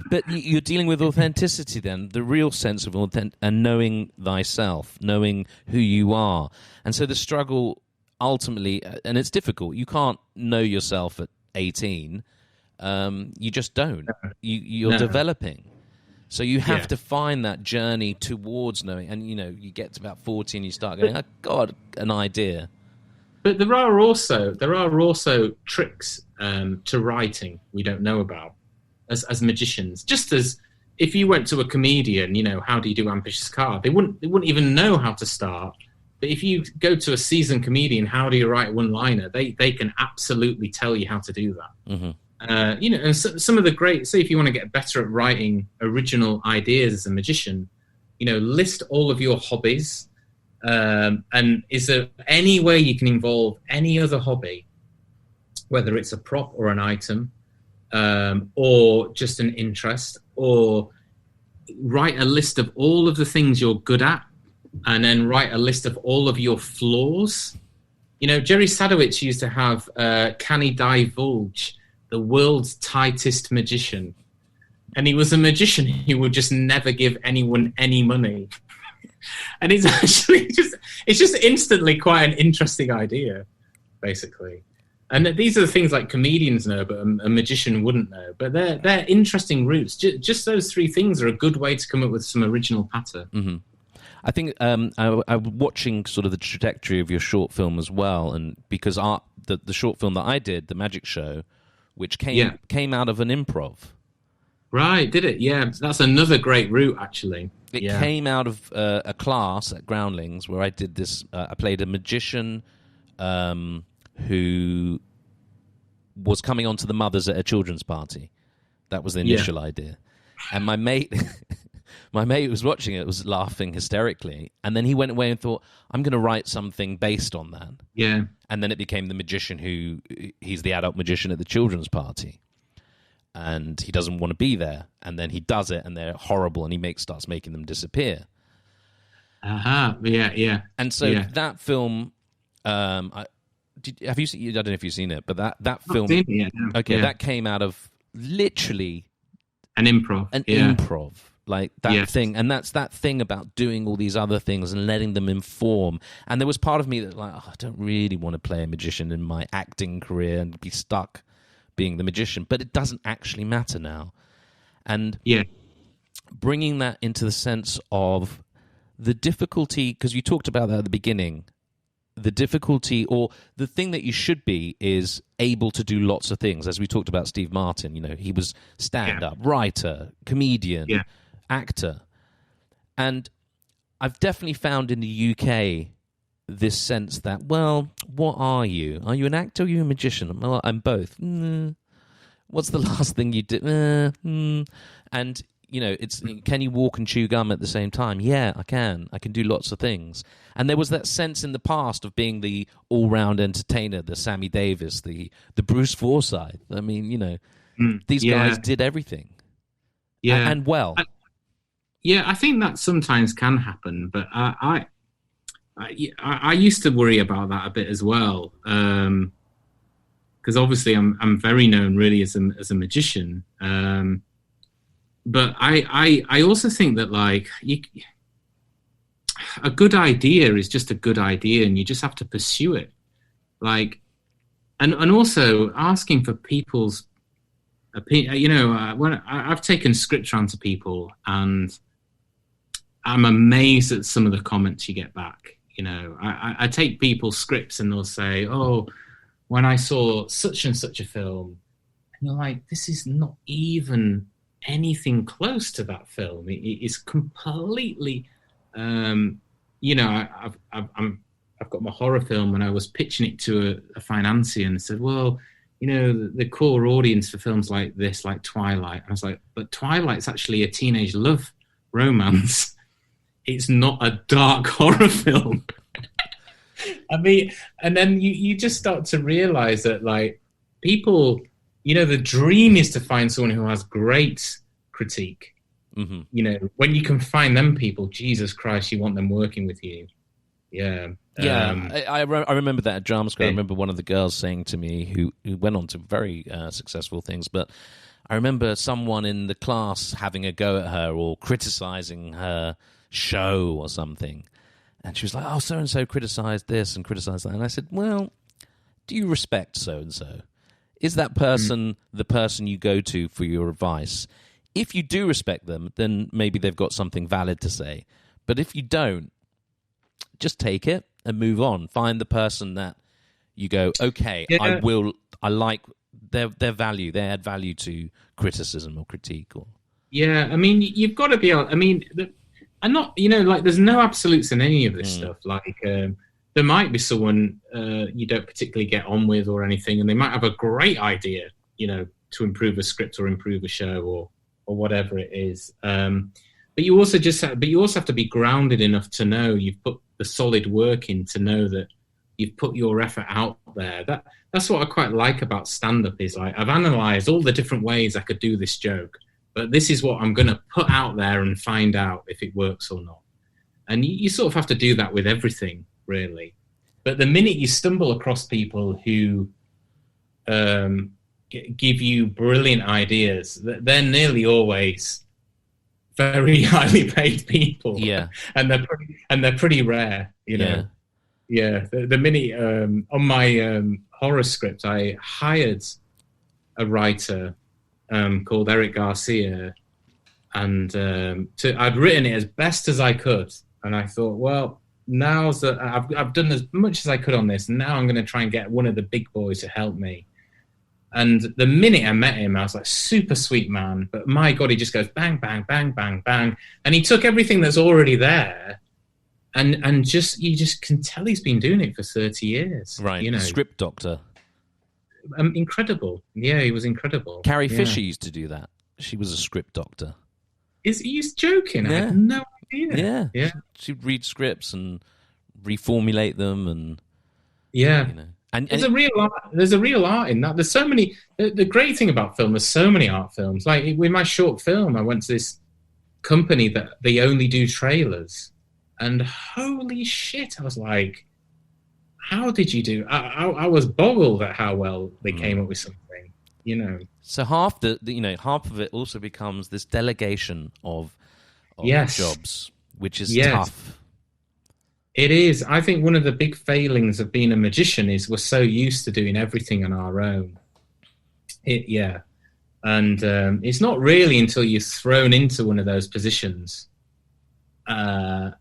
S1: But you're dealing with authenticity then, the real sense of and knowing thyself, knowing who you are. And so the struggle ultimately, and it's difficult, you can't know yourself at 18. You just don't. You're developing. So you have to find that journey towards knowing. And, you get to about 40 and you start going, oh, God, an idea.
S2: But there are also tricks to writing we don't know about as magicians. Just as if you went to a comedian, how do you do ambitious card? They wouldn't even know how to start. But if you go to a seasoned comedian, how do you write one-liner? They can absolutely tell you how to do that. Mm-hmm. And some of the great, say if you want to get better at writing original ideas as a magician, list all of your hobbies. And is there any way you can involve any other hobby, whether it's a prop or an item, or just an interest, or write a list of all of the things you're good at, and then write a list of all of your flaws. Jerry Sadowitz used to have Can He Divulge, the world's tightest magician. And he was a magician who would just never give anyone any money. And it's actually just instantly quite an interesting idea, basically. And these are the things like comedians know, but a magician wouldn't know. But they're interesting routes. Just those three things are a good way to come up with some original patter.
S1: Mm-hmm. I think I'm watching sort of the trajectory of your short film as well, and because the short film that I did, the Magic Show, which came out of an improv.
S2: Right, did it? Yeah, that's another great route, actually.
S1: It came out of a class at Groundlings where I did this. I played a magician who was coming on to the mothers at a children's party. That was the initial idea. And my mate was watching it, was laughing hysterically. And then he went away and thought, I'm going to write something based on that. Yeah. And then it became the magician he's the adult magician at the children's party. And he doesn't want to be there. And then he does it, and they're horrible, and he starts making them disappear.
S2: Yeah.
S1: And so that film, have you seen? I don't know if you've seen it, but that film.
S2: Seen it yet, no.
S1: Okay, that came out of literally
S2: an improv.
S1: Improv, like that thing, and that's that thing about doing all these other things and letting them inform. And there was part of me that I don't really want to play a magician in my acting career and be stuck being the magician, but it doesn't actually matter now. And
S2: Yeah.
S1: bringing that into the sense of the difficulty, because you talked about that at the beginning, the difficulty or the thing that you should be is able to do lots of things. As we talked about Steve Martin, he was stand-up, writer, comedian, actor. And I've definitely found in the UK this sense that, well, what are you? Are you an actor or are you a magician? Well, I'm both. What's the last thing you did? And, it's, can you walk and chew gum at the same time? Yeah, I can. I can do lots of things. And there was that sense in the past of being the all-round entertainer, the Sammy Davis, the Bruce Forsyth. I mean, these guys did everything.
S2: Yeah.
S1: And well.
S2: I think that sometimes can happen, but I used to worry about that a bit as well, because obviously I'm very known really as a magician, but I also think that a good idea is just a good idea, and you just have to pursue it, and also asking for people's opinion. When I've taken scripts around to people, and I'm amazed at some of the comments you get back. I take people's scripts and they'll say, "Oh, when I saw such and such a film," and you're like, "This is not even anything close to that film. It is completely." I've got my horror film, and I was pitching it to a financier and said, "Well, the core audience for films like this, like Twilight." And I was like, "But Twilight's actually a teenage love romance. It's not a dark horror film." I mean, and then you just start to realize that people, the dream is to find someone who has great critique. Mm-hmm. When you can find them people, Jesus Christ, you want them working with you. Yeah.
S1: Yeah, I remember that at drama school. I remember one of the girls saying to me, who went on to very successful things, but I remember someone in the class having a go at her or criticizing her show or something. And she was like, "Oh, so-and-so criticized this and criticized that." And I said, "Well, do you respect so-and-so? Is that person the person you go to for your advice? If you do respect them, then maybe they've got something valid to say. But if you don't, just take it and move on. Find the person that you go, okay, I like their value. They add value to criticism or critique."
S2: Yeah, I mean, you've got to be able... I mean... And not, there's no absolutes in any of this stuff. There might be someone you don't particularly get on with or anything, and they might have a great idea, to improve a script or improve a show or whatever it is. But you also have to be grounded enough to know you've put the solid work in, to know that you've put your effort out there. That's what I quite like about stand-up is I've analysed all the different ways I could do this joke. But this is what I'm going to put out there and find out if it works or not. And you sort of have to do that with everything, really. But the minute you stumble across people who give you brilliant ideas, they're nearly always very highly paid people.
S1: Yeah.
S2: and they're pretty rare,
S1: Yeah.
S2: Yeah. The minute on my horror script, I hired a writer called Eric Garcia, and I'd written it as best as I could, and I thought, well, now's that I've done as much as I could on this, and now I'm going to try and get one of the big boys to help me. And the minute I met him, I was like, super sweet man, but my God, he just goes bang, bang, bang, bang, bang, and he took everything that's already there, and you just can tell he's been doing it for 30 years.
S1: Right, script doctor.
S2: Incredible. Yeah, he was incredible.
S1: Carrie Fisher used to do that. She was a script doctor.
S2: He's joking? Yeah. I had no idea.
S1: Yeah. She'd read scripts and reformulate them, and And
S2: there's a real art in that. There's so many. The great thing about film, there's so many art films. Like with my short film, I went to this company that they only do trailers, and holy shit, I was like, how did you do? I was boggled at how well they came up with something.
S1: So half of it also becomes this delegation of jobs, which is tough.
S2: It is. I think one of the big failings of being a magician is we're so used to doing everything on our own. And it's not really until you're thrown into one of those positions that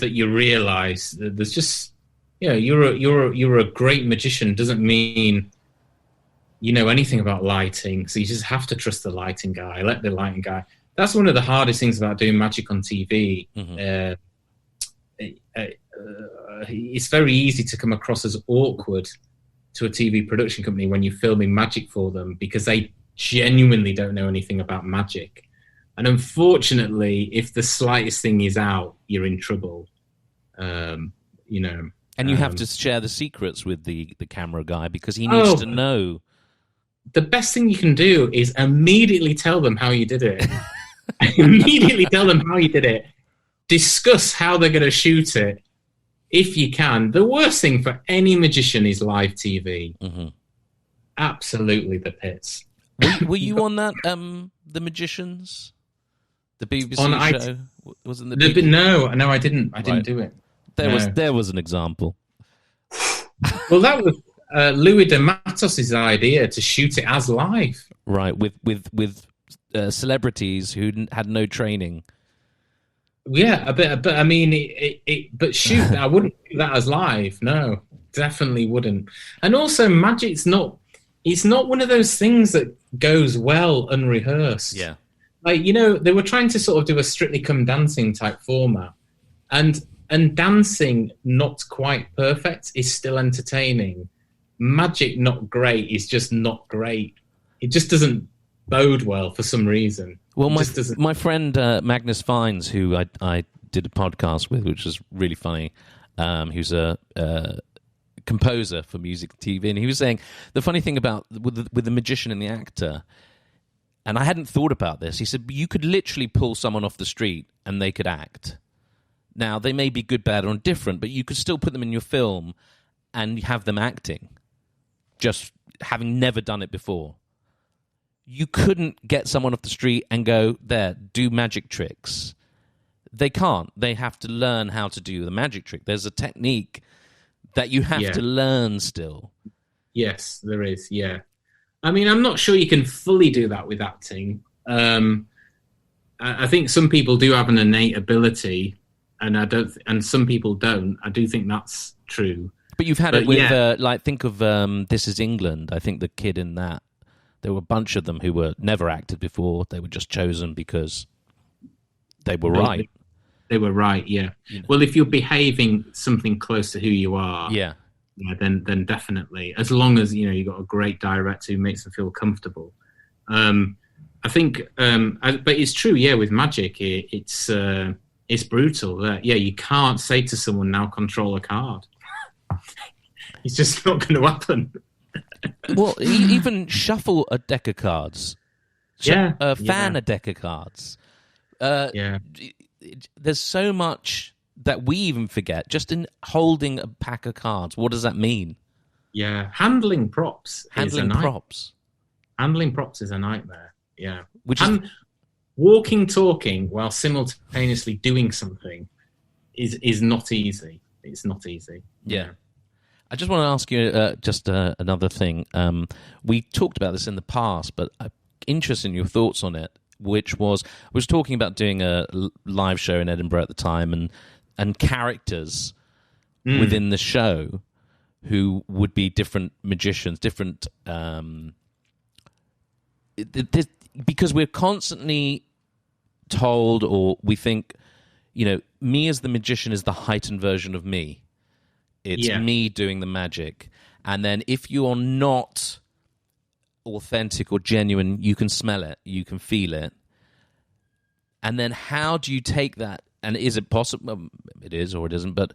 S2: you realise that there's just, you're a great magician doesn't mean you know anything about lighting. So you just have to trust the lighting guy. Let the lighting guy. That's one of the hardest things about doing magic on TV. Mm-hmm. It's very easy to come across as awkward to a TV production company when you're filming magic for them because they genuinely don't know anything about magic. And unfortunately, if the slightest thing is out, you're in trouble. And
S1: you have to share the secrets with the camera guy because he needs to know.
S2: The best thing you can do is immediately tell them how you did it. Immediately tell them how you did it. Discuss how they're going to shoot it. If you can. The worst thing for any magician is live TV. Mm-hmm. Absolutely the pits.
S1: Were you on that, The Magicians? The BBC show? Wasn't the BBC?
S2: No, I didn't. I didn't do it.
S1: There was an example.
S2: Well, that was Louis de Matos' idea to shoot it as live.
S1: Right, with celebrities who had no training.
S2: Yeah, but I mean, but shoot, I wouldn't do that as live. No, definitely wouldn't. And also, magic's not. It's not one of those things that goes well unrehearsed.
S1: Yeah,
S2: like they were trying to sort of do a Strictly Come Dancing type format, and dancing not quite perfect is still entertaining. Magic not great is just not great. It just doesn't bode well for some reason.
S1: Well, my friend Magnus Fines, who I did a podcast with, which was really funny, who's a composer for music and TV, and he was saying the funny thing about with the magician and the actor, and I hadn't thought about this, he said you could literally pull someone off the street and they could act. Now, they may be good, bad, or indifferent, but you could still put them in your film and have them acting, just having never done it before. You couldn't get someone off the street and go, there, do magic tricks. They can't. They have to learn how to do the magic trick. There's a technique that you have to learn still. Yes, there is, yeah.
S2: I mean, I'm not sure you can fully do that with acting. I think some people do have an innate ability, and some people don't. I do think that's true.
S1: But you've had it with, think of This Is England. I think the kid in that, there were a bunch of them who were never acted before. They were just chosen because they were right.
S2: They were right, yeah. Well, if you're behaving something close to who you are, then definitely. As long as you've got a great director who makes them feel comfortable. I think, but it's true, with magic, it's brutal. That you can't say to someone now control a card. It's just not going to happen.
S1: Well, even shuffle a deck of cards. Fan a deck of cards. There's so much that we even forget just in holding a pack of cards. What does that mean?
S2: Yeah, handling props.
S1: Handling props
S2: is a nightmare. Yeah, walking, talking while simultaneously doing something is not easy. It's not easy.
S1: Yeah. I just want to ask you another thing. We talked about this in the past, but I'm interested in your thoughts on it, which was, I was talking about doing a live show in Edinburgh at the time and characters within the show who would be different magicians, different... because we're constantly told, or we think, me as the magician is the heightened version of me. It's me doing the magic. And then if you're not authentic or genuine, you can smell it, you can feel it. And then how do you take that, and is it possible, it is or it isn't, but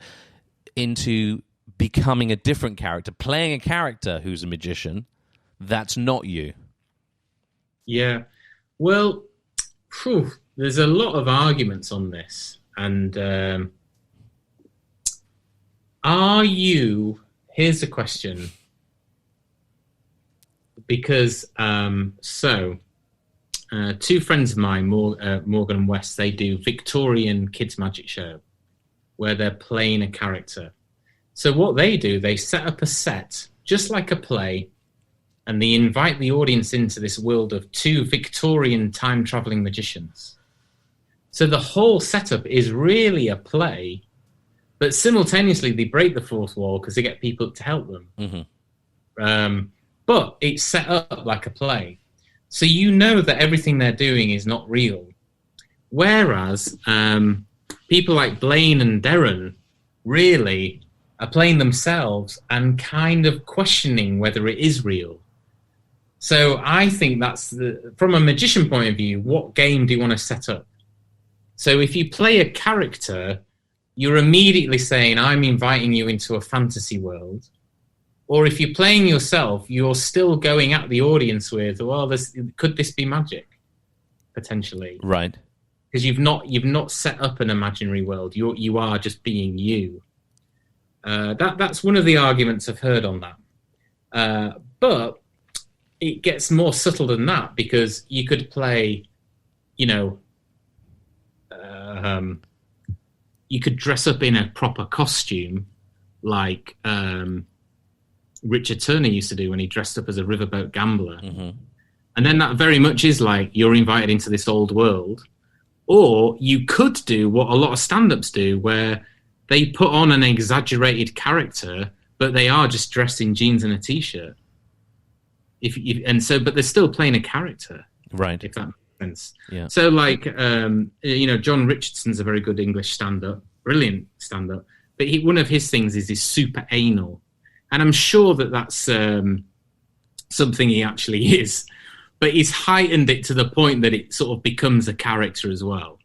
S1: into becoming a different character, playing a character who's a magician, that's not you?
S2: Yeah. Well, there's a lot of arguments on this. And here's a question. Because, two friends of mine, Morgan and Wes, they do Victorian kids magic show where they're playing a character. So what they do, they set up a set, just like a play, and they invite the audience into this world of two Victorian time-traveling magicians. So the whole setup is really a play, but simultaneously they break the fourth wall because they get people to help them.
S1: Mm-hmm.
S2: But it's set up like a play. So you know that everything they're doing is not real. Whereas people like Blaine and Darren really are playing themselves and kind of questioning whether it is real. So I think that's, from a magician point of view, what game do you want to set up? So if you play a character, you're immediately saying, I'm inviting you into a fantasy world. Or if you're playing yourself, you're still going at the audience with, well, could this be magic? Potentially.
S1: Right.
S2: Because you've not set up an imaginary world. You are just being you. That's one of the arguments I've heard on that. But it gets more subtle than that, because you could play, you could dress up in a proper costume, like Richard Turner used to do when he dressed up as a riverboat gambler.
S1: Mm-hmm.
S2: And then that very much is like you're invited into this old world. Or you could do what a lot of stand-ups do, where they put on an exaggerated character, but they are just dressed in jeans and a t-shirt. But they're still playing a character,
S1: right?
S2: If that makes sense.
S1: Yeah.
S2: So, like, John Richardson's a very good English stand-up, brilliant stand-up. But one of his things is he's super anal, and I'm sure that that's something he actually is. But he's heightened it to the point that it sort of becomes a character as well.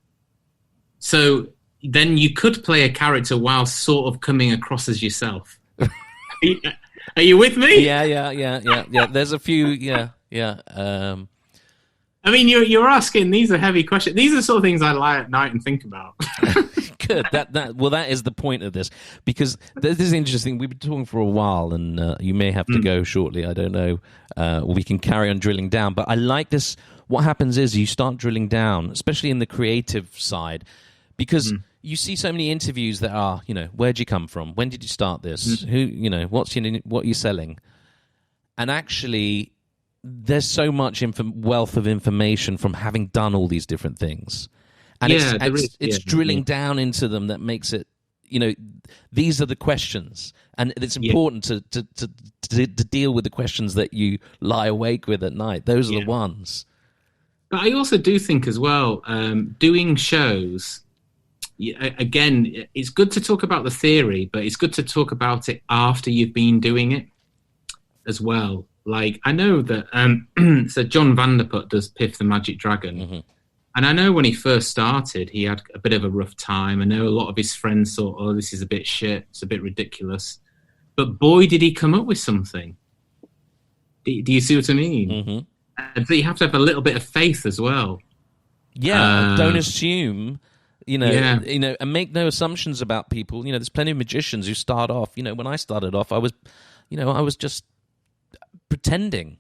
S2: So then you could play a character while sort of coming across as yourself. Are you with me?
S1: Yeah. There's a few, yeah.
S2: I mean, you're asking, these are heavy questions. These are the sort of things I lie at night and think about.
S1: Good. That is the point of this, because this is interesting. We've been talking for a while, and you may have to go shortly. I don't know. We can carry on drilling down, but I like this. What happens is you start drilling down, especially in the creative side, because you see so many interviews that are, where'd you come from? When did you start this? Who, what are you selling? And actually, there's so much wealth of information from having done all these different things. And it's drilling down into them that makes it, these are the questions. And it's important to deal with the questions that you lie awake with at night. Those are the ones.
S2: But I also do think as well, doing shows, again, it's good to talk about the theory, but it's good to talk about it after you've been doing it as well. Like, I know that so John Vanderput does Piff the Magic Dragon. Mm-hmm. And I know when he first started, he had a bit of a rough time. I know a lot of his friends thought, oh, this is a bit shit. It's a bit ridiculous. But boy, did he come up with something. Do you see what I mean? Mm-hmm. But you have to have a little bit of faith as well.
S1: Yeah, don't assume, and make no assumptions about people. There's plenty of magicians who start off, when I started off, I was just pretending.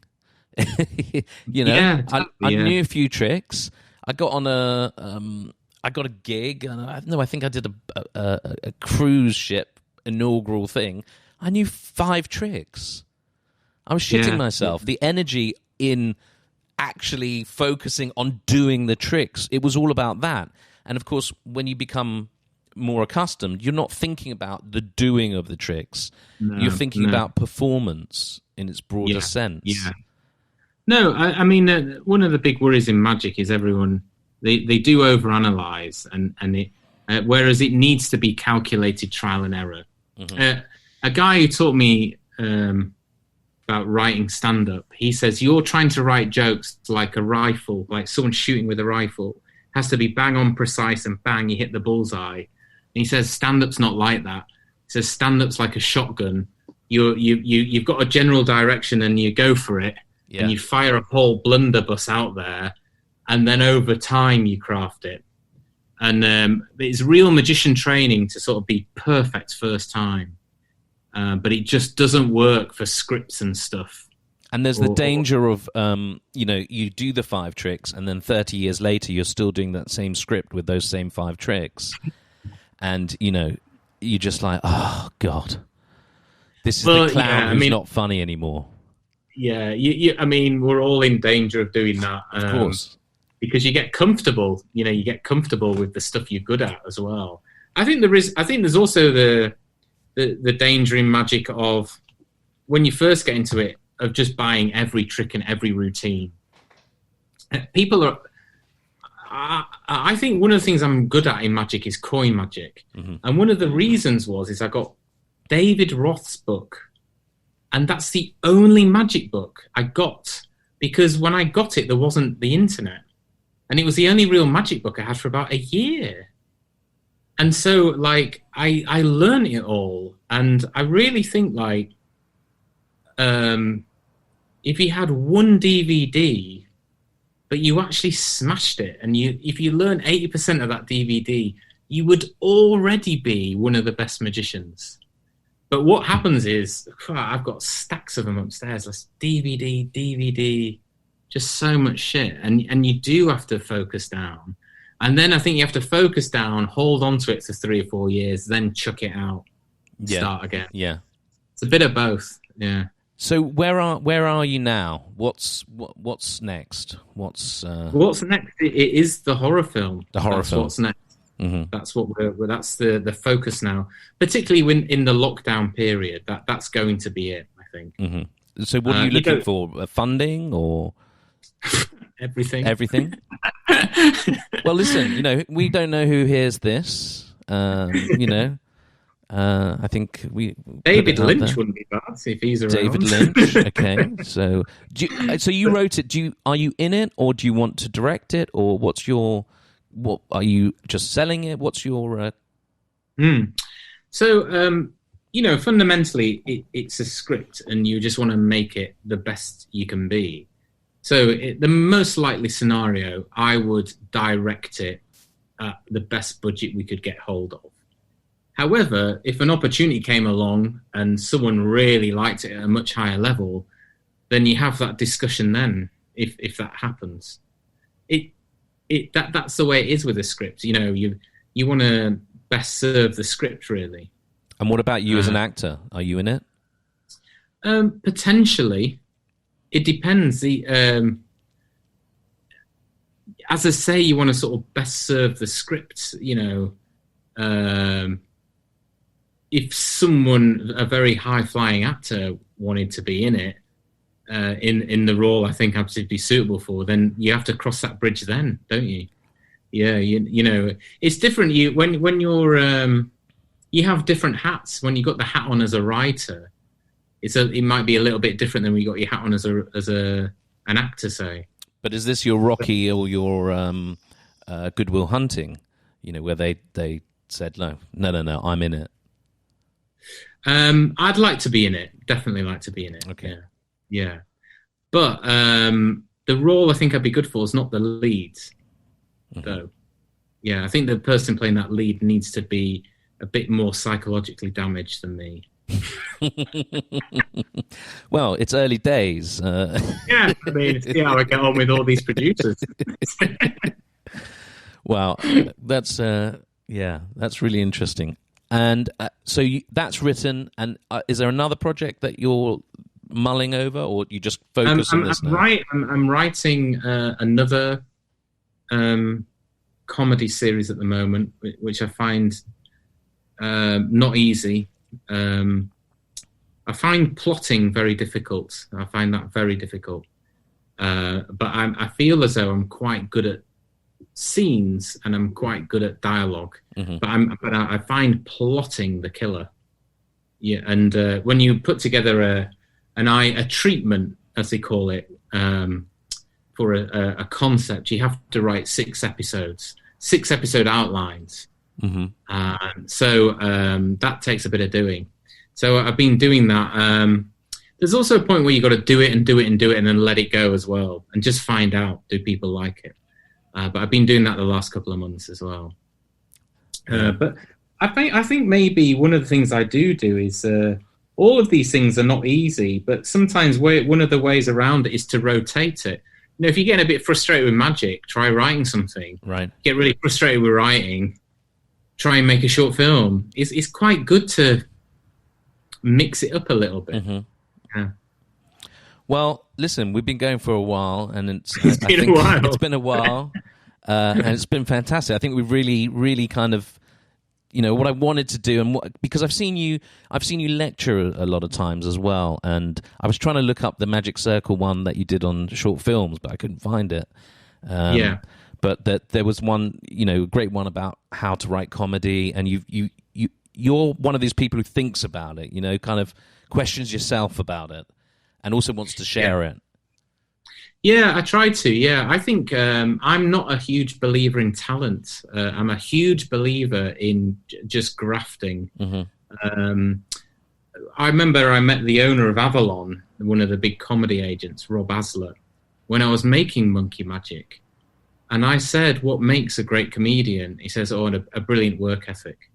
S1: I knew a few tricks. I got on I got a gig, and I think I did a cruise ship inaugural thing. I knew 5 tricks. I was shitting myself. The energy in actually focusing on doing the tricks, it was all about that. And of course, when you become more accustomed, you're not thinking about the doing of the tricks. You're thinking about performance in its broader sense. Yeah.
S2: No, I mean, one of the big worries in magic is everyone, they do overanalyze, and it, whereas it needs to be calculated trial and error. Mm-hmm. A guy who taught me about writing stand-up, he says, you're trying to write jokes like a rifle, like someone shooting with a rifle. It has to be bang on precise, and bang, you hit the bullseye. And he says, stand-up's not like that. He says, stand-up's like a shotgun. You've got a general direction and you go for it. Yeah. And you fire a whole blunderbuss out there, and then over time you craft it. And it's real magician training to sort of be perfect first time. But it just doesn't work for scripts and stuff.
S1: And there's the danger of, you do the 5 tricks, and then 30 years later you're still doing that same script with those same 5 tricks. And, you're just like, oh, God. This is the clown who's not funny anymore.
S2: Yeah, I mean, we're all in danger of doing that.
S1: Of course.
S2: Because you get comfortable. You get comfortable with the stuff you're good at as well. I think there's also the danger in magic of when you first get into it of just buying every trick and every routine. People are. I think one of the things I'm good at in magic is coin magic, and one of the reasons is I got David Roth's book, and that's the only magic book I got, because when I got it there wasn't the internet, and it was the only real magic book I had for about a year. And so, like, I learned it all, and I really think, like, if you had one DVD, but you actually smashed it, and if you learn 80% of that DVD, you would already be one of the best magicians. But what happens is, I've got stacks of them upstairs. That's DVD, just so much shit, and you do have to focus down. And then I think you have to focus down, hold on to it for 3 or 4 years, then chuck it out, start again.
S1: Yeah,
S2: it's a bit of both. Yeah.
S1: So where are you now? What's next? What's
S2: next? It is the horror film.
S1: That's film.
S2: What's next? Mm-hmm. That's what that's the focus now, particularly when in the lockdown period. That's going to be it, I think.
S1: Mm-hmm. So what are you looking for? Funding or
S2: everything?
S1: Everything. Well, listen, we don't know who hears this. I think
S2: David Lynch wouldn't be bad if he's around.
S1: David Lynch. Okay, so you wrote it. Are you in it, or do you want to direct it, or what are you just selling it? What's your?
S2: So fundamentally, it's a script, and you just want to make it the best you can be. So the most likely scenario, I would direct it at the best budget we could get hold of. However, if an opportunity came along and someone really liked it at a much higher level, then you have that discussion then, if that happens. That's the way it is with a script. You want to best serve the script, really.
S1: And what about you as an actor? Are you in it?
S2: Potentially. It depends. As I say, you want to sort of best serve the script, if someone, a very high-flying actor, wanted to be in it, in the role I think I'm absolutely suitable for, then you have to cross that bridge then, don't you? Yeah, it's different. When you're, you have different hats. When you got the hat on as a writer, it might be a little bit different than when you got your hat on as an actor, say.
S1: But is this your Rocky or your Good Will Hunting? Where they said no, I'm in it.
S2: I'd like to be in it. Definitely like to be in it.
S1: Okay.
S2: Yeah. But the role I think I'd be good for is not the lead, though. Yeah, I think the person playing that lead needs to be a bit more psychologically damaged than me.
S1: Well, it's early days.
S2: Yeah, I mean, see how I get on with all these producers.
S1: Wow, that's really interesting. And so that's written. And is there another project that you're mulling over, or you just focus on this now?
S2: I'm writing another comedy series at the moment, which I find not easy. I find plotting very difficult. I find that very difficult. But I feel as though I'm quite good at scenes and I'm quite good at dialogue. Mm-hmm. But I find plotting the killer. Yeah, and when you put together a treatment, as they call it, for a concept, you have to write 6 episode outlines. Mm-hmm. So that takes a bit of doing. So I've been doing that. There's also a point where you got to do it and then let it go as well, and just find out, do people like it? But I've been doing that the last couple of months as well. But I think maybe one of the things I do is all of these things are not easy, but sometimes one of the ways around it is to rotate it. If you're getting a bit frustrated with magic, try writing something.
S1: Right.
S2: Get really frustrated with writing, try and make a short film. It's quite good to mix it up a little bit.
S1: Mm-hmm.
S2: Yeah.
S1: Well, listen, we've been going for a while, and it's
S2: been a while.
S1: It's been a while, and it's been fantastic. I think we've really, really kind of, what I wanted to do, and because I've seen you lecture a lot of times as well, and I was trying to look up the Magic Circle one that you did on short films, but I couldn't find it. But that there was one, great one about how to write comedy, and you're one of these people who thinks about it, kind of questions yourself about it, and also wants to share it.
S2: Yeah, I try to. Yeah, I think I'm not a huge believer in talent. I'm a huge believer in just grafting.
S1: Mm-hmm.
S2: I remember I met the owner of Avalon, one of the big comedy agents, Rob Asler, when I was making Monkey Magic. And I said, what makes a great comedian? He says, a brilliant work ethic.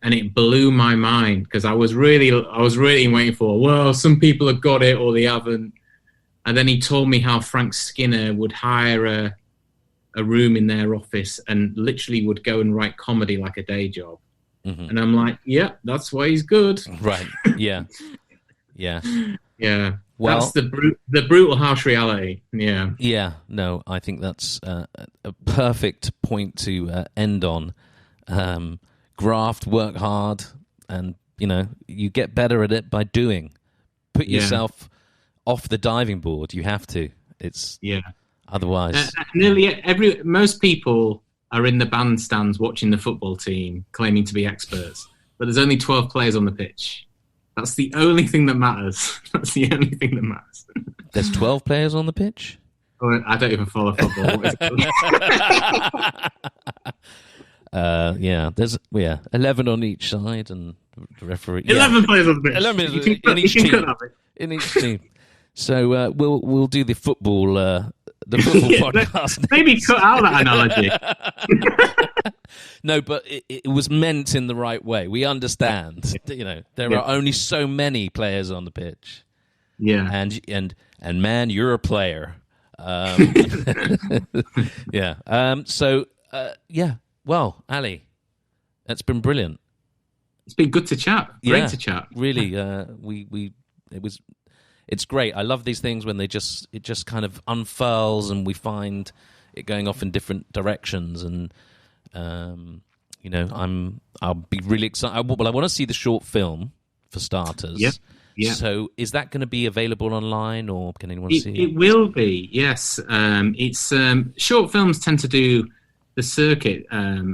S2: And it blew my mind, because I was really waiting for, well, some people have got it or they haven't. And then he told me how Frank Skinner would hire a room in their office and literally would go and write comedy like a day job. Mm-hmm. And I'm like, yeah, that's why he's good.
S1: Right. Yeah. Yeah.
S2: Yeah.
S1: Well,
S2: that's the brutal, harsh reality. Yeah.
S1: Yeah. No, I think that's a perfect point to end on. Graft, work hard, and you get better at it by doing. Put yourself off the diving board. You have to. Otherwise,
S2: most people are in the bandstands watching the football team, claiming to be experts, but there's only 12 players on the pitch. That's the only thing that matters. That's the only thing that matters.
S1: There's 12 players on the pitch?
S2: I don't even follow football. What is it called?
S1: There's 11 on each side, and the referee.
S2: 11 players on the pitch.
S1: 11 in each team. In each team. So we'll do the football podcast.
S2: Maybe cut out that analogy.
S1: No, but it was meant in the right way. We understand. There are only so many players on the pitch.
S2: Yeah,
S1: and man, you're a player. Yeah. Well, Ali, that's been brilliant.
S2: It's been good to chat. Great to chat.
S1: Really, it's great. I love these things when it just kind of unfurls and we find it going off in different directions. And I'll be really excited. Well, I want to see the short film for starters.
S2: Yeah. Yeah.
S1: So is that going to be available online, or can anyone see it?
S2: It will be. Yes. It's short films tend to do the circuit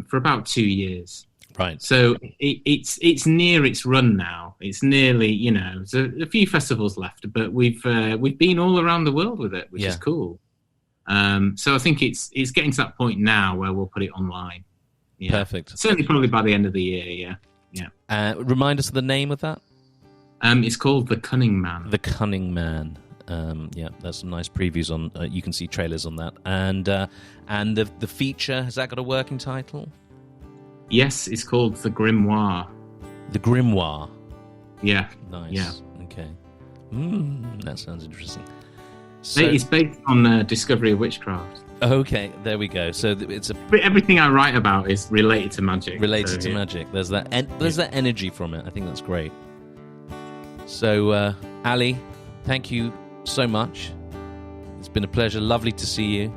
S2: for about 2 years.
S1: Right.
S2: So it's near its run now. It's nearly, there's a few festivals left, but we've been all around the world with it, which is cool. So I think it's getting to that point now where we'll put it online. Yeah.
S1: Perfect.
S2: Certainly, probably by the end of the year. Yeah.
S1: Remind us of the name of that.
S2: It's called The Cunning Man.
S1: The Cunning Man. There's some nice previews on. You can see trailers on that, and the feature, has that got a working title?
S2: Yes, it's called The Grimoire.
S1: The Grimoire.
S2: Yeah.
S1: Nice.
S2: Yeah.
S1: Okay. That sounds interesting.
S2: So, it's based on Discovery of Witchcraft.
S1: Okay, there we go. So it's
S2: everything I write about is related to magic.
S1: Magic. There's that. There's that energy from it. I think that's great. So, Ali, thank you so much. It's been a pleasure. Lovely to see you.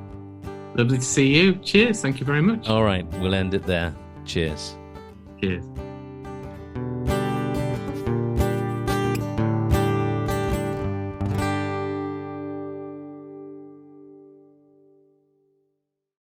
S2: Lovely to see you. Cheers. Thank you very much.
S1: All right, we'll end it there. Cheers.
S2: Cheers.